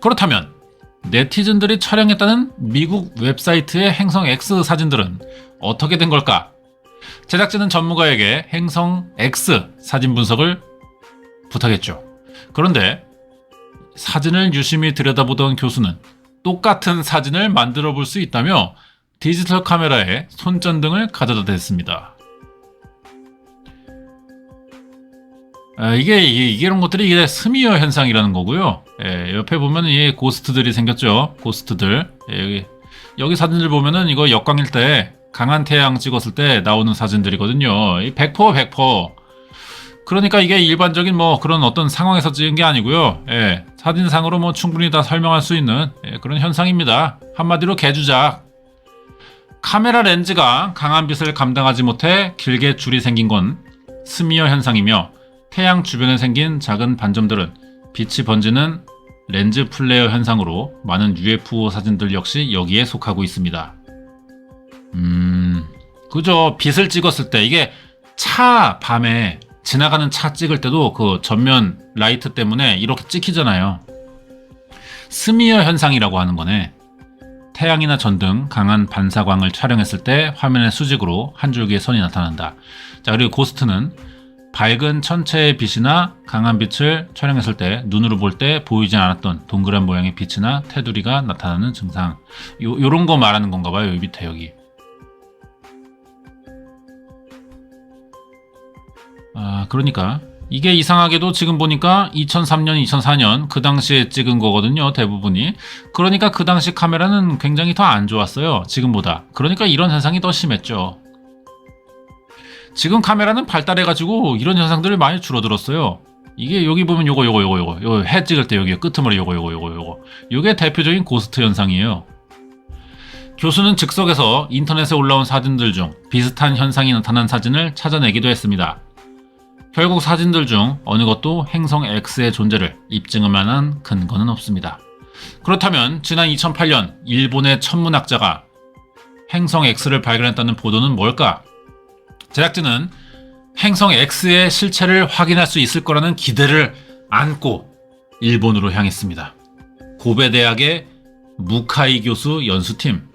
그렇다면 네티즌들이 촬영했다는 미국 웹사이트의 행성 X 사진들은 어떻게 된 걸까? 제작진은 전문가에게 행성 X 사진 분석을 부탁했죠. 그런데 사진을 유심히 들여다보던 교수는 똑같은 사진을 만들어 볼 수 있다며 디지털 카메라에 손전등을 가져다 댔습니다. 이런 것들이 이게 스미어 현상이라는 거고요. 옆에 보면 이 고스트들이 생겼죠. 고스트들. 여기 사진들 보면은 이거 역광일 때 강한 태양 찍었을 때 나오는 사진들이거든요. 100%. 그러니까 이게 일반적인 그런 어떤 상황에서 찍은 게 아니고요. 사진상으로 충분히 다 설명할 수 있는 그런 현상입니다. 한마디로 개주작. 카메라 렌즈가 강한 빛을 감당하지 못해 길게 줄이 생긴 건 스미어 현상이며 태양 주변에 생긴 작은 반점들은 빛이 번지는 렌즈 플레어 현상으로 많은 UFO 사진들 역시 여기에 속하고 있습니다. 그죠. 빛을 찍었을 때 이게 차 밤에 지나가는 차 찍을 때도 그 전면 라이트 때문에 이렇게 찍히잖아요. 스미어 현상이라고 하는 거네. 태양이나 전등 강한 반사광을 촬영했을 때 화면의 수직으로 한 줄기의 선이 나타난다. 자, 그리고 고스트는 밝은 천체의 빛이나 강한 빛을 촬영했을 때 눈으로 볼 때 보이지 않았던 동그란 모양의 빛이나 테두리가 나타나는 증상. 요런 거 말하는 건가 봐요. 여기 밑에 여기. 그러니까 이게 이상하게도 지금 보니까 2003년, 2004년 그 당시에 찍은 거거든요. 대부분이. 그러니까 그 당시 카메라는 굉장히 더 안 좋았어요. 지금보다. 그러니까 이런 현상이 더 심했죠. 지금 카메라는 발달해가지고 이런 현상들이 많이 줄어들었어요. 이게 여기 보면 요거 해 찍을 때 여기 끄트머리 요거 요게 대표적인 고스트 현상이에요. 교수는 즉석에서 인터넷에 올라온 사진들 중 비슷한 현상이 나타난 사진을 찾아내기도 했습니다. 결국 사진들 중 어느 것도 행성 X의 존재를 입증할 만한 근거는 없습니다. 그렇다면 지난 2008년 일본의 천문학자가 행성 X를 발견했다는 보도는 뭘까? 제작진은 행성 X의 실체를 확인할 수 있을 거라는 기대를 안고 일본으로 향했습니다. 고베 대학의 무카이 교수 연수팀.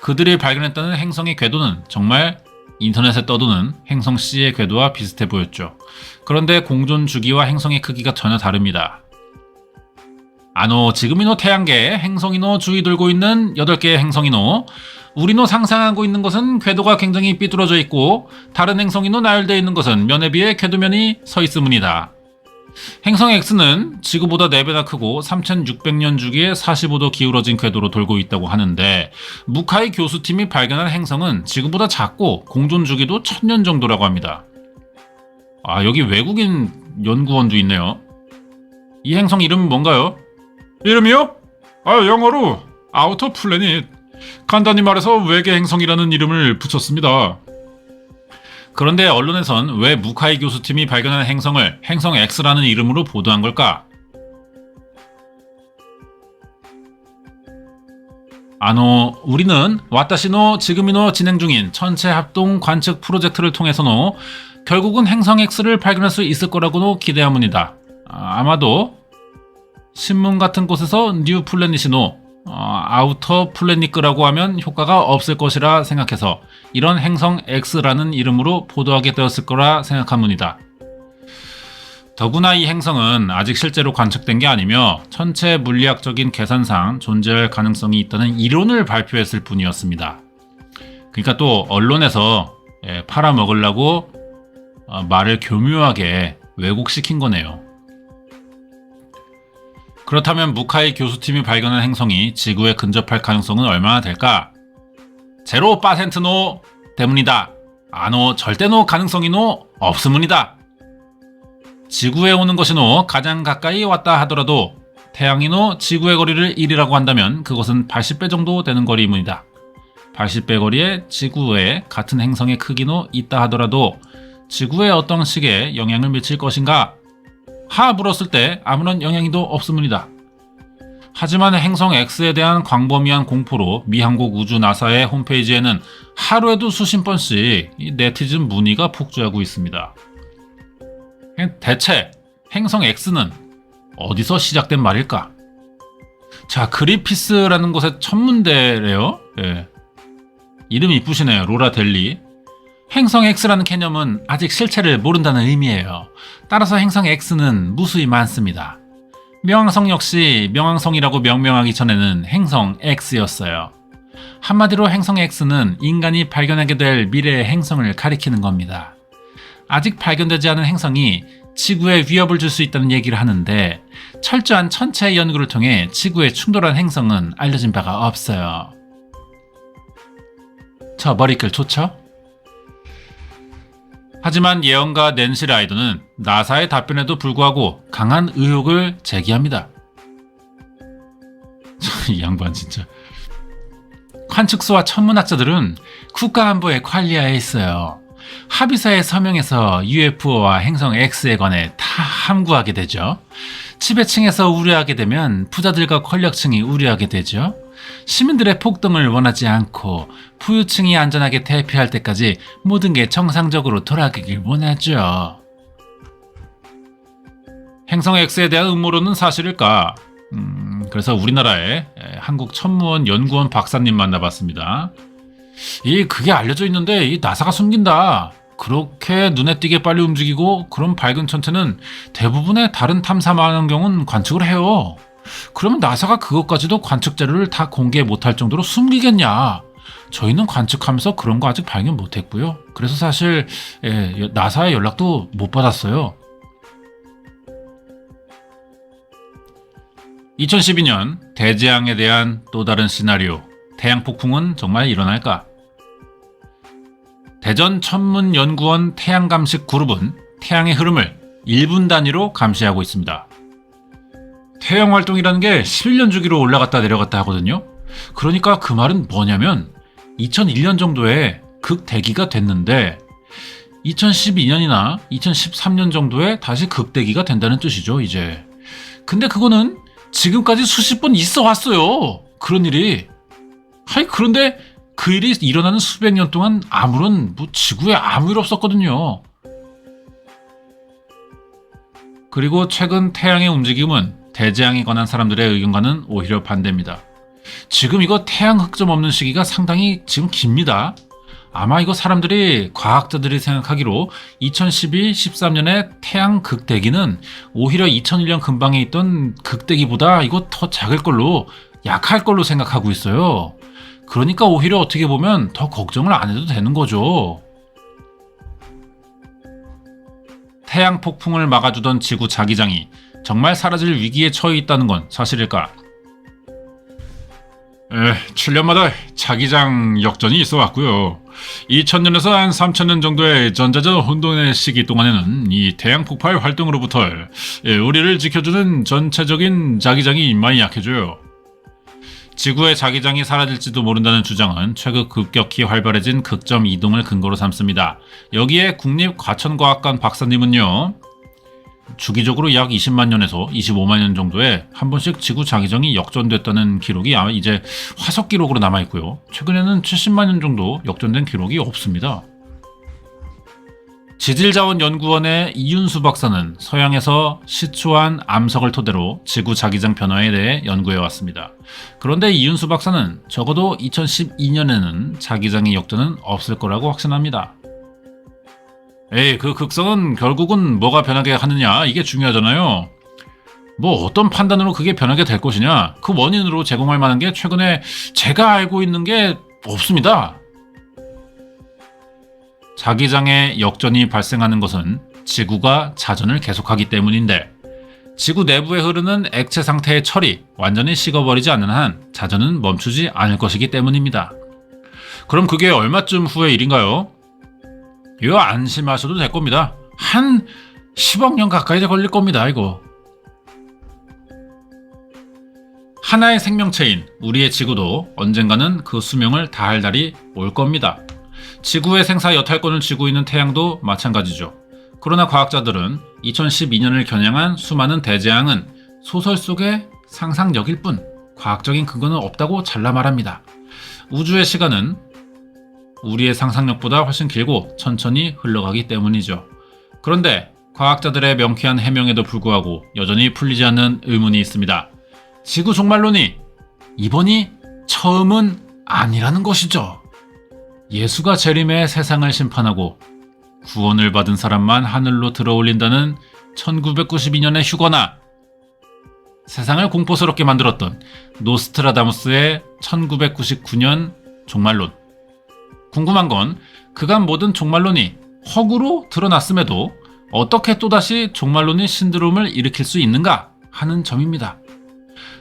그들이 발견했다는 행성의 궤도는 정말 인터넷에 떠도는 행성 C의 궤도와 비슷해 보였죠. 그런데 공존 주기와 행성의 크기가 전혀 다릅니다. 지금이노 태양계에 행성이노 주위 돌고 있는 8개의 행성이노. 우리노 상상하고 있는 것은 궤도가 굉장히 삐뚤어져 있고 다른 행성이노 나열되어 있는 것은 면에 비해 궤도면이 서 있음이다. 행성 X는 지구보다 4배나 크고 3600년 주기에 45도 기울어진 궤도로 돌고 있다고 하는데 무카이 교수팀이 발견한 행성은 지구보다 작고 공존 주기도 1000년 정도라고 합니다. 여기 외국인 연구원도 있네요. 이 행성 이름은 뭔가요? 이름이요? 영어로 아우터 플래닛. 간단히 말해서 외계 행성이라는 이름을 붙였습니다. 그런데 언론에선 왜 무카이 교수팀이 발견한 행성을 행성 X라는 이름으로 보도한 걸까? 우리는 와타시노 지금이노 진행 중인 천체 합동 관측 프로젝트를 통해서노 결국은 행성 X를 발견할 수 있을 거라고도 기대하문이다. 아마도 신문 같은 곳에서 뉴 플래닛이노 아우터 플래닛이라고 하면 효과가 없을 것이라 생각해서 이런 행성 X라는 이름으로 보도하게 되었을 거라 생각합니다. 더구나 이 행성은 아직 실제로 관측된 게 아니며 천체 물리학적인 계산상 존재할 가능성이 있다는 이론을 발표했을 뿐이었습니다. 그러니까 또 언론에서 팔아먹으려고 말을 교묘하게 왜곡시킨 거네요. 그렇다면 무카이 교수팀이 발견한 행성이 지구에 근접할 가능성은 얼마나 될까? 0%노 때문이다. 절대노 가능성이노 없음문이다. 지구에 오는 것이노 가장 가까이 왔다 하더라도 태양이노 지구의 거리를 1이라고 한다면 그것은 80배 정도 되는 거리입니다. 80배 거리에 지구에 같은 행성의 크기노 있다 하더라도 지구에 어떤 식의 영향을 미칠 것인가? 물었을 때 아무런 영향이도 없음문이다. 하지만 행성 X에 대한 광범위한 공포로 미 한국 우주 나사의 홈페이지에는 하루에도 수십 번씩 네티즌 문의가 폭주하고 있습니다. 대체 행성 X는 어디서 시작된 말일까? 자, 그리피스라는 곳의 천문대래요. 이름이 이쁘시네요. 로라 델리. 행성 X라는 개념은 아직 실체를 모른다는 의미예요. 따라서 행성 X는 무수히 많습니다. 명왕성 역시 명왕성이라고 명명하기 전에는 행성 X였어요. 한마디로 행성 X는 인간이 발견하게 될 미래의 행성을 가리키는 겁니다. 아직 발견되지 않은 행성이 지구에 위협을 줄 수 있다는 얘기를 하는데 철저한 천체 연구를 통해 지구에 충돌한 행성은 알려진 바가 없어요. 저 머릿결 좋죠? 하지만 예언가 낸시 라이더는 나사의 답변에도 불구하고 강한 의혹을 제기합니다. 이 양반 진짜. 관측소와 천문학자들은 국가안보에 관리하에 있어요. 합의사에 서명해서 UFO와 행성 X에 관해 다 함구하게 되죠. 지배층에서 우려하게 되면 부자들과 권력층이 우려하게 되죠. 시민들의 폭등을 원하지 않고 부유층이 안전하게 대피할 때까지 모든 게 정상적으로 돌아가길 원하죠. 행성 X에 대한 음모론은 사실일까? 그래서 우리나라의 한국천문원 연구원 박사님 만나봤습니다. 그게 알려져 있는데 이 나사가 숨긴다. 그렇게 눈에 띄게 빨리 움직이고 그런 밝은 천체는 대부분의 다른 탐사 망원경은 관측을 해요. 그러면 나사가 그것까지도 관측 자료를 다 공개 못할 정도로 숨기겠냐? 저희는 관측하면서 그런 거 아직 발견 못했고요. 그래서 사실 나사의 연락도 못 받았어요. 2012년 대재앙에 대한 또 다른 시나리오. 태양 폭풍은 정말 일어날까? 대전 천문연구원 태양감식 그룹은 태양의 흐름을 1분 단위로 감시하고 있습니다. 태양 활동이라는 게 11년 주기로 올라갔다 내려갔다 하거든요. 그러니까 그 말은 뭐냐면 2001년 정도에 극대기가 됐는데 2012년이나 2013년 정도에 다시 극대기가 된다는 뜻이죠, 이제. 근데 그거는 지금까지 수십 번 있어 왔어요. 그런 일이. 그런데 그 일이 일어나는 수백 년 동안 아무런 지구에 아무 일 없었거든요. 그리고 최근 태양의 움직임은 대재앙에 관한 사람들의 의견과는 오히려 반대입니다. 지금 이거 태양 흑점 없는 시기가 상당히 지금 깁니다. 아마 이거 과학자들이 생각하기로 2012-13년의 태양 극대기는 오히려 2001년 근방에 있던 극대기보다 이거 더 작을 걸로, 약할 걸로 생각하고 있어요. 그러니까 오히려 어떻게 보면 더 걱정을 안 해도 되는 거죠. 태양 폭풍을 막아주던 지구 자기장이 정말 사라질 위기에 처해 있다는 건 사실일까? 7년마다 자기장 역전이 있어 왔고요. 2000년에서 한 3000년 정도의 전자전 혼돈의 시기 동안에는 이 태양 폭발 활동으로부터 우리를 지켜주는 전체적인 자기장이 많이 약해져요. 지구의 자기장이 사라질지도 모른다는 주장은 최근 급격히 활발해진 극점 이동을 근거로 삼습니다. 여기에 국립과천과학관 박사님은요, 주기적으로 약 20만 년에서 25만 년 정도에 한 번씩 지구 자기장이 역전됐다는 기록이 이제 화석 기록으로 남아있고요. 최근에는 70만 년 정도 역전된 기록이 없습니다. 지질자원연구원의 이윤수 박사는 서양에서 시추한 암석을 토대로 지구 자기장 변화에 대해 연구해왔습니다. 그런데 이윤수 박사는 적어도 2012년에는 자기장의 역전은 없을 거라고 확신합니다. 그 극성은 결국은 뭐가 변하게 하느냐, 이게 중요하잖아요. 어떤 판단으로 그게 변하게 될 것이냐, 그 원인으로 제공할 만한 게 최근에 제가 알고 있는 게 없습니다. 자기장의 역전이 발생하는 것은 지구가 자전을 계속하기 때문인데, 지구 내부에 흐르는 액체 상태의 철이 완전히 식어버리지 않는 한 자전은 멈추지 않을 것이기 때문입니다. 그럼 그게 얼마쯤 후의 일인가요? 이거 안심하셔도 될 겁니다. 한 10억 년 가까이 걸릴 겁니다, 이거. 하나의 생명체인 우리의 지구도 언젠가는 그 수명을 다할 날이 올 겁니다. 지구의 생사 여탈권을 쥐고 있는 태양도 마찬가지죠. 그러나 과학자들은 2012년을 겨냥한 수많은 대재앙은 소설 속의 상상력일 뿐 과학적인 근거는 없다고 잘라 말합니다. 우주의 시간은 우리의 상상력보다 훨씬 길고 천천히 흘러가기 때문이죠. 그런데 과학자들의 명쾌한 해명에도 불구하고 여전히 풀리지 않는 의문이 있습니다. 지구 종말론이 이번이 처음은 아니라는 것이죠. 예수가 재림해 세상을 심판하고 구원을 받은 사람만 하늘로 들어올린다는 1992년의 휴거나 세상을 공포스럽게 만들었던 노스트라다무스의 1999년 종말론. 궁금한 건 그간 모든 종말론이 허구로 드러났음에도 어떻게 또다시 종말론이 신드롬을 일으킬 수 있는가 하는 점입니다.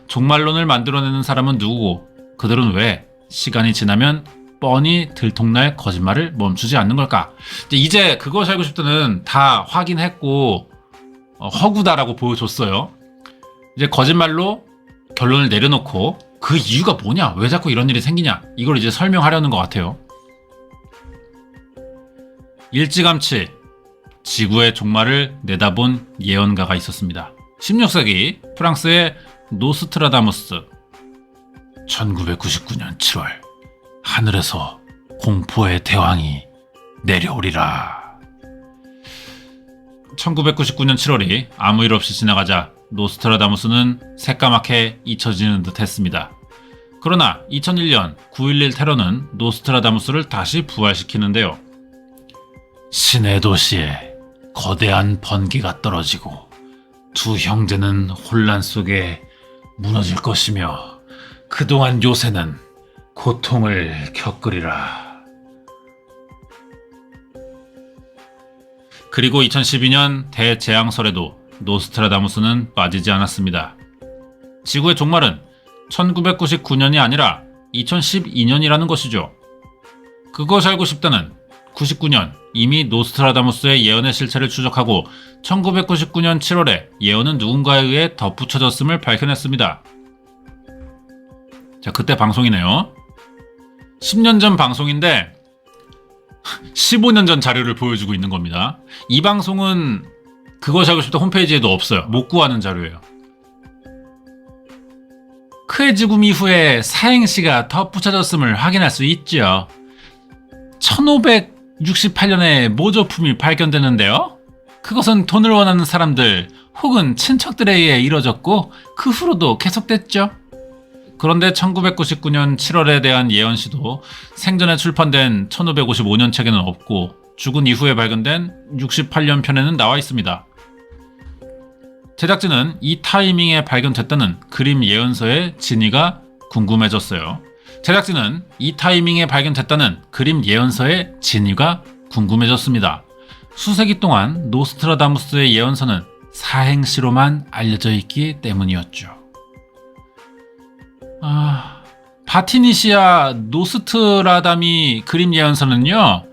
종말론을 만들어내는 사람은 누구고 그들은 왜 시간이 지나면 뻔히 들통날 거짓말을 멈추지 않는 걸까? 이제 그것이 알고 싶다는 다 확인했고 허구다라고 보여줬어요. 이제 거짓말로 결론을 내려놓고 그 이유가 뭐냐? 왜 자꾸 이런 일이 생기냐? 이걸 이제 설명하려는 것 같아요. 일찌감치 지구의 종말을 내다본 예언가가 있었습니다. 16세기 프랑스의 노스트라다무스. 1999년 7월 하늘에서 공포의 대왕이 내려오리라. 1999년 7월이 아무 일 없이 지나가자 노스트라다무스는 새까맣게 잊혀지는 듯 했습니다. 그러나 2001년 9.11 테러는 노스트라다무스를 다시 부활시키는데요. 신의 도시에 거대한 번개가 떨어지고 두 형제는 혼란 속에 무너질 것이며 그동안 요새는 고통을 겪으리라. 그리고 2012년 대재앙설에도 노스트라다무스는 빠지지 않았습니다. 지구의 종말은 1999년이 아니라 2012년이라는 것이죠. 그것이 알고 싶다는 99년 이미 노스트라다무스의 예언의 실체를 추적하고 1999년 7월에 예언은 누군가에 의해 덧붙여졌음을 밝혀냈습니다. 자, 그때 방송이네요. 10년 전 방송인데 15년 전 자료를 보여주고 있는 겁니다. 이 방송은 그것이 알고 싶다 홈페이지에도 없어요. 못 구하는 자료예요. 크의 죽음 이후에 사행시가 덧붙여졌음을 확인할 수 있죠. 1568년에 모조품이 발견되는데요. 그것은 돈을 원하는 사람들 혹은 친척들에 의해 이뤄졌고 그 후로도 계속됐죠. 그런데 1999년 7월에 대한 예언시도 생전에 출판된 1555년 책에는 없고 죽은 이후에 발견된 68년 편에는 나와 있습니다. 제작진은 이 타이밍에 발견됐다는 그림 예언서의 진위가 궁금해졌어요. 제작진은 이 타이밍에 발견됐다는 그림 예언서의 진위가 궁금해졌습니다. 수세기 동안 노스트라다무스의 예언서는 사행시로만 알려져 있기 때문이었죠. 바티니시아 노스트라다미 그림 예언서는요,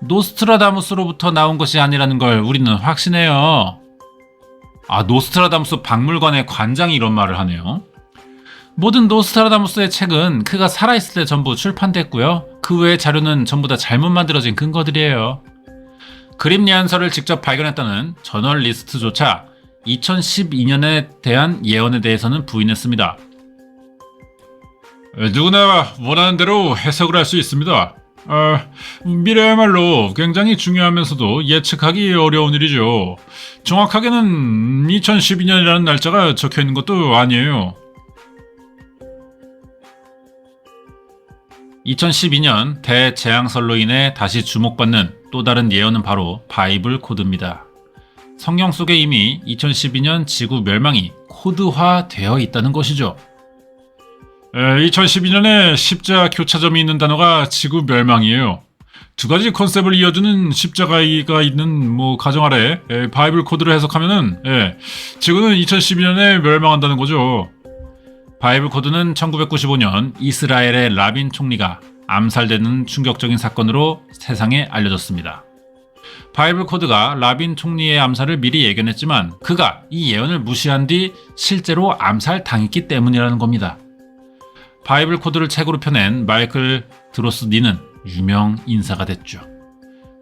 노스트라다무스로부터 나온 것이 아니라는 걸 우리는 확신해요. 노스트라다무스 박물관의 관장이 이런 말을 하네요. 모든 노스트라다무스의 책은 그가 살아있을 때 전부 출판됐고요. 그 외의 자료는 전부 다 잘못 만들어진 근거들이에요. 그림 예언서를 직접 발견했다는 저널리스트조차 2012년에 대한 예언에 대해서는 부인했습니다. 누구나 원하는 대로 해석을 할 수 있습니다. 미래야말로 굉장히 중요하면서도 예측하기 어려운 일이죠. 정확하게는 2012년이라는 날짜가 적혀있는 것도 아니에요. 2012년 대재앙설로 인해 다시 주목받는 또 다른 예언은 바로 바이블 코드입니다. 성경 속에 이미 2012년 지구 멸망이 코드화되어 있다는 것이죠. 2012년에 십자 교차점이 있는 단어가 지구 멸망이에요. 두 가지 컨셉을 이어주는 십자가가 있는 가정 아래 바이블 코드를 해석하면은 지구는 2012년에 멸망한다는 거죠. 바이블 코드는 1995년 이스라엘의 라빈 총리가 암살되는 충격적인 사건으로 세상에 알려졌습니다. 바이블 코드가 라빈 총리의 암살을 미리 예견했지만 그가 이 예언을 무시한 뒤 실제로 암살당했기 때문이라는 겁니다. 바이블 코드를 책으로 펴낸 마이클 드로스니는 유명 인사가 됐죠.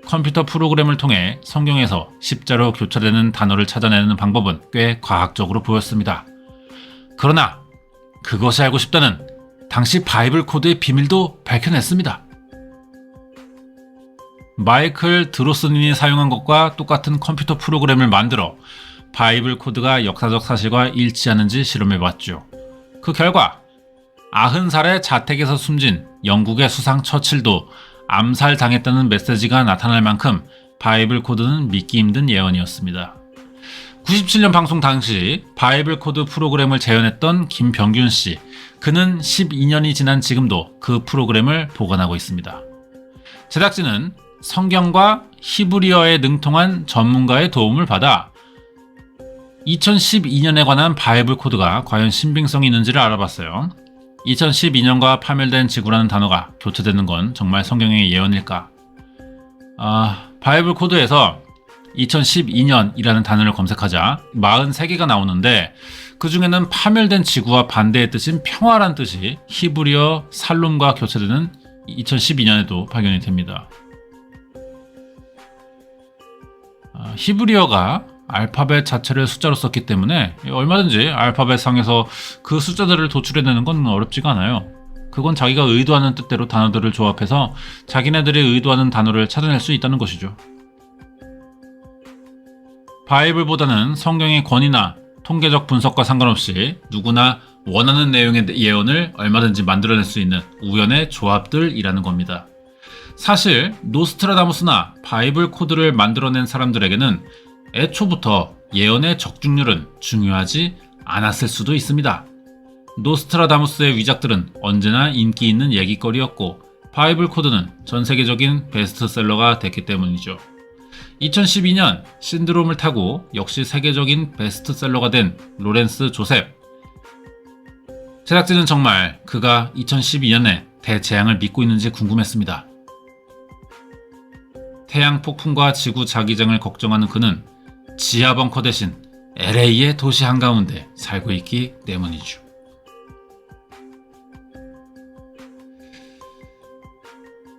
컴퓨터 프로그램을 통해 성경에서 십자로 교차되는 단어를 찾아내는 방법은 꽤 과학적으로 보였습니다. 그러나 그것이 알고 싶다는 당시 바이블 코드의 비밀도 밝혀냈습니다. 마이클 드로스닌이 사용한 것과 똑같은 컴퓨터 프로그램을 만들어 바이블 코드가 역사적 사실과 일치하는지 실험해봤죠. 그 결과 90살의 자택에서 숨진 영국의 수상 처칠도 암살당했다는 메시지가 나타날 만큼 바이블 코드는 믿기 힘든 예언이었습니다. 97년 방송 당시 바이블 코드 프로그램을 재현했던 김병균 씨, 그는 12년이 지난 지금도 그 프로그램을 보관하고 있습니다. 제작진은 성경과 히브리어에 능통한 전문가의 도움을 받아 2012년에 관한 바이블 코드가 과연 신빙성이 있는지를 알아봤어요. 2012년과 파멸된 지구라는 단어가 교체되는 건 정말 성경의 예언일까? 바이블 코드에서 2012년이라는 단어를 검색하자 43개가 나오는데 그 중에는 파멸된 지구와 반대의 뜻인 평화란 뜻이 히브리어 살롬과 교체되는 2012년에도 발견이 됩니다. 히브리어가 알파벳 자체를 숫자로 썼기 때문에 얼마든지 알파벳 상에서 그 숫자들을 도출해내는 건 어렵지가 않아요. 그건 자기가 의도하는 뜻대로 단어들을 조합해서 자기네들이 의도하는 단어를 찾아낼 수 있다는 것이죠. 바이블보다는 성경의 권위나 통계적 분석과 상관없이 누구나 원하는 내용의 예언을 얼마든지 만들어낼 수 있는 우연의 조합들이라는 겁니다. 사실 노스트라다무스나 바이블 코드를 만들어낸 사람들에게는 애초부터 예언의 적중률은 중요하지 않았을 수도 있습니다. 노스트라다무스의 위작들은 언제나 인기 있는 얘기거리였고 바이블 코드는 전 세계적인 베스트셀러가 됐기 때문이죠. 2012년 신드롬을 타고 역시 세계적인 베스트셀러가 된 로렌스 조셉. 제작진은 정말 그가 2012년에 대재앙을 믿고 있는지 궁금했습니다. 태양 폭풍과 지구 자기장을 걱정하는 그는 지하 벙커 대신 LA의 도시 한가운데 살고 있기 때문이죠.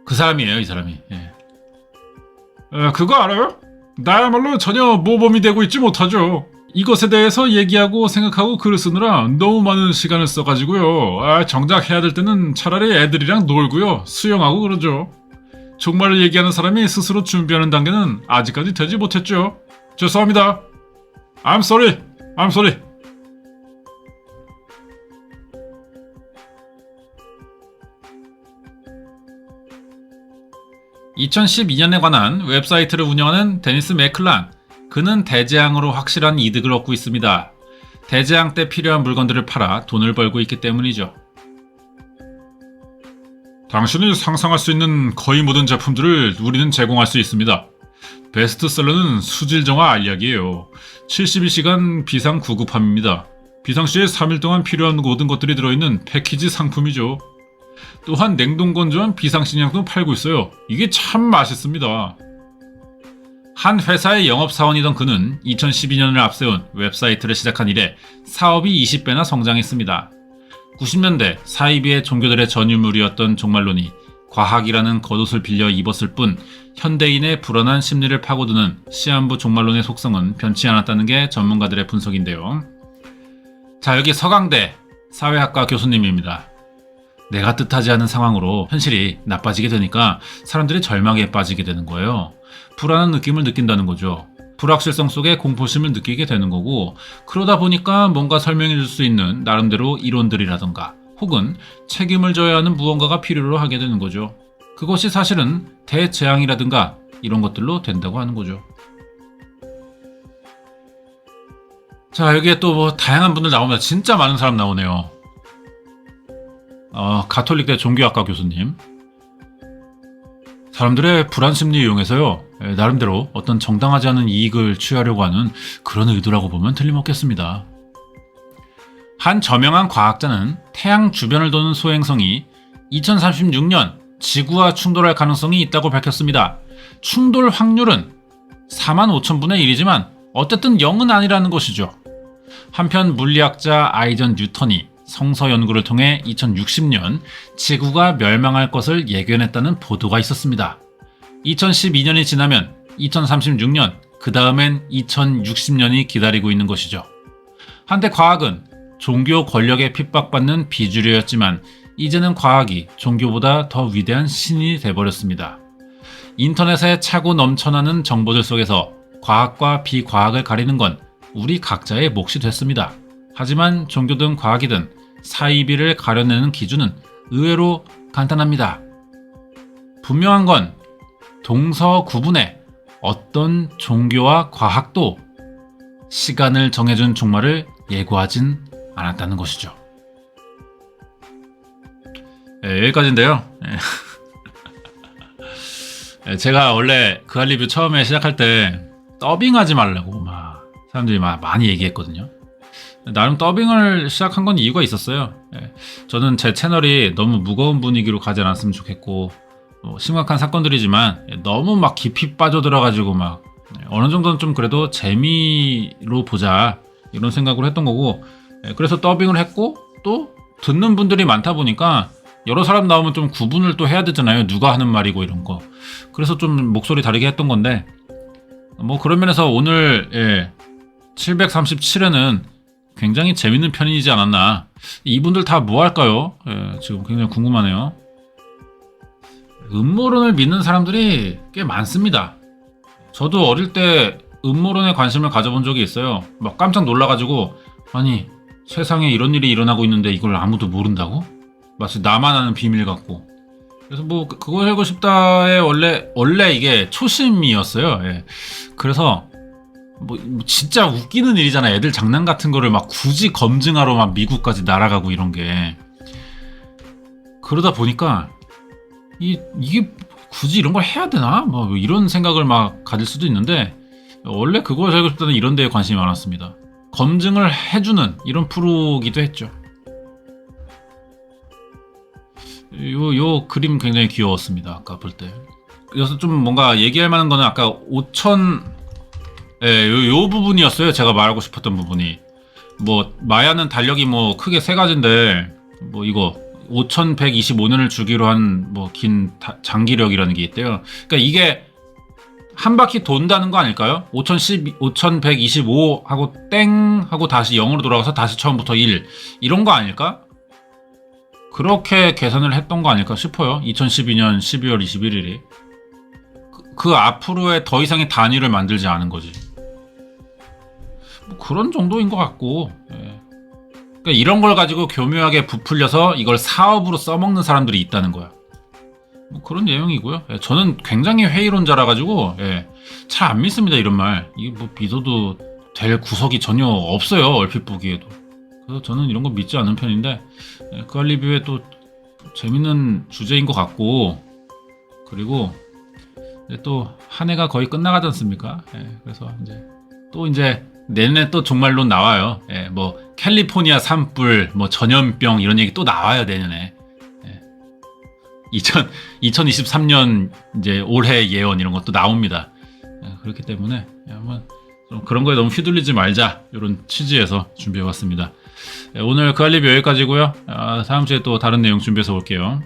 그 사람이에요, 이 사람이. 예. 그거 알아요? 나야말로 전혀 모범이 되고 있지 못하죠. 이것에 대해서 얘기하고 생각하고 글을 쓰느라 너무 많은 시간을 써가지고요. 정작 해야 될 때는 차라리 애들이랑 놀고요. 수영하고 그러죠. 종말을 얘기하는 사람이 스스로 준비하는 단계는 아직까지 되지 못했죠. 죄송합니다. I'm sorry. I'm sorry. (2012년에) 관한 웹사이트를 운영하는 데니스 맥클란. 그는 대재앙으로 확실한 이득을 얻고 있습니다. 대재앙 때 필요한 물건들을 팔아 돈을 벌고 있기 때문이죠. 당신이 상상할 수 있는 거의 모든 제품들을 우리는 제공할 수 있습니다. 베스트셀러는 수질정화 알약이에요. 72시간 비상 구급함입니다. 비상시에 3일 동안 필요한 모든 것들이 들어있는 패키지 상품이죠. 또한 냉동건조한 비상식량도 팔고 있어요. 이게 참 맛있습니다. 한 회사의 영업사원이던 그는 2012년을 앞세운 웹사이트를 시작한 이래 사업이 20배나 성장했습니다. 90년대 사이비의 종교들의 전유물이었던 종말론이 과학이라는 겉옷을 빌려 입었을 뿐 현대인의 불안한 심리를 파고드는 시한부 종말론의 속성은 변치 않았다는 게 전문가들의 분석인데요. 자, 여기 서강대 사회학과 교수님입니다. 내가 뜻하지 않은 상황으로 현실이 나빠지게 되니까 사람들이 절망에 빠지게 되는 거예요. 불안한 느낌을 느낀다는 거죠. 불확실성 속에 공포심을 느끼게 되는 거고, 그러다 보니까 뭔가 설명해 줄 수 있는 나름대로 이론들이라던가 혹은 책임을 져야 하는 무언가가 필요로 하게 되는 거죠. 그것이 사실은 대재앙이라든가 이런 것들로 된다고 하는 거죠. 자, 여기에 또 뭐 다양한 분들 나옵니다. 진짜 많은 사람 나오네요. 가톨릭대 종교학과 교수님. 사람들의 불안 심리 이용해서요, 나름대로 어떤 정당하지 않은 이익을 취하려고 하는 그런 의도라고 보면 틀림없겠습니다. 한 저명한 과학자는 태양 주변을 도는 소행성이 2036년 지구와 충돌할 가능성이 있다고 밝혔습니다. 충돌 확률은 45,000분의 1이지만 어쨌든 0은 아니라는 것이죠. 한편 물리학자 아이전 뉴턴이 성서 연구를 통해 2060년 지구가 멸망할 것을 예견했다는 보도가 있었습니다. 2012년이 지나면 2036년, 그 다음엔 2060년이 기다리고 있는 것이죠. 한때 과학은 종교 권력에 핍박받는 비주류였지만 이제는 과학이 종교보다 더 위대한 신이 돼버렸습니다. 인터넷에 차고 넘쳐나는 정보들 속에서 과학과 비과학을 가리는 건 우리 각자의 몫이 됐습니다. 하지만 종교든 과학이든 사이비를 가려내는 기준은 의외로 간단합니다. 분명한 건 동서구분에 어떤 종교와 과학도 시간을 정해준 종말을 예고하진 않았다는 것이죠. 여기까지인데요. 제가 원래 그 할 리뷰 처음에 시작할 때 더빙하지 말라고 막 사람들이 많이 얘기했거든요. 나름 더빙을 시작한 건 이유가 있었어요. 저는 제 채널이 너무 무거운 분위기로 가지 않았으면 좋겠고, 심각한 사건들이지만 너무 막 깊이 빠져들어가지고 막 어느 정도는 좀 그래도 재미로 보자 이런 생각으로 했던 거고, 그래서 더빙을 했고, 또 듣는 분들이 많다 보니까 여러 사람 나오면 좀 구분을 또 해야 되잖아요. 누가 하는 말이고 이런 거. 그래서 좀 목소리 다르게 했던 건데, 뭐 그런 면에서 오늘 737회는 굉장히 재밌는 편이지 않았나 이분들 다 뭐 할까요? 예, 지금 굉장히 궁금하네요. 음모론을 믿는 사람들이 꽤 많습니다. 저도 어릴 때 음모론에 관심을 가져본 적이 있어요. 막 깜짝 놀라가지고, 아니, 세상에 이런 일이 일어나고 있는데 이걸 아무도 모른다고? 마치 나만 아는 비밀 같고. 그래서 뭐 그거 알고 싶다의 원래 이게 초심이었어요. 예. 그래서 뭐 진짜 웃기는 일이잖아. 애들 장난 같은 거를 막 굳이 검증하러 막 미국까지 날아가고 이런 게. 그러다 보니까 이게 굳이 이런 걸 해야 되나? 뭐 이런 생각을 막 가질 수도 있는데, 원래 그걸 알고 싶다는 이런 데에 관심이 많았습니다. 검증을 해주는 이런 프로기도 했죠. 요 그림 굉장히 귀여웠습니다. 아까 볼 때. 그래서 좀 뭔가 얘기할 만한 거는 아까 5천, 예, 요 부분이었어요. 제가 말하고 싶었던 부분이. 뭐 마야는 달력이 뭐 크게 세 가지인데, 뭐 이거 5125년을 주기로 한 뭐 긴 장기력이라는 게 있대요. 그러니까 이게 한 바퀴 돈다는 거 아닐까요? 5125 하고 땡 하고 다시 0으로 돌아가서 다시 처음부터 1 이런 거 아닐까? 그렇게 계산을 했던 거 아닐까 싶어요. 2012년 12월 21일이. 그 앞으로의 더 이상의 단위를 만들지 않은 거지. 뭐 그런 정도인 것 같고. 예. 그러니까 이런 걸 가지고 교묘하게 부풀려서 이걸 사업으로 써먹는 사람들이 있다는 거야. 뭐 그런 내용이고요. 예, 저는 굉장히 회의론자라 가지고 예, 잘 안 믿습니다. 이런 말. 이게 뭐 믿어도 될 구석이 전혀 없어요. 얼핏 보기에도. 그래서 저는 이런 거 믿지 않는 편인데, 예, 그 알리뷰에 또 재밌는 주제인 것 같고, 그리고 또 한 해가 거의 끝나가지 않습니까? 예, 그래서 이제 내년에 또 종말론 나와요. 예, 뭐 캘리포니아 산불, 뭐 전염병 이런 얘기 또 나와요 내년에. 예. 2023년 이제 올해 예언 이런 것도 나옵니다. 예, 그렇기 때문에 한번 좀 그런 거에 너무 휘둘리지 말자 이런 취지에서 준비해봤습니다. 예, 오늘 그 알리뷰 여기까지고요. 다음 주에 또 다른 내용 준비해서 올게요.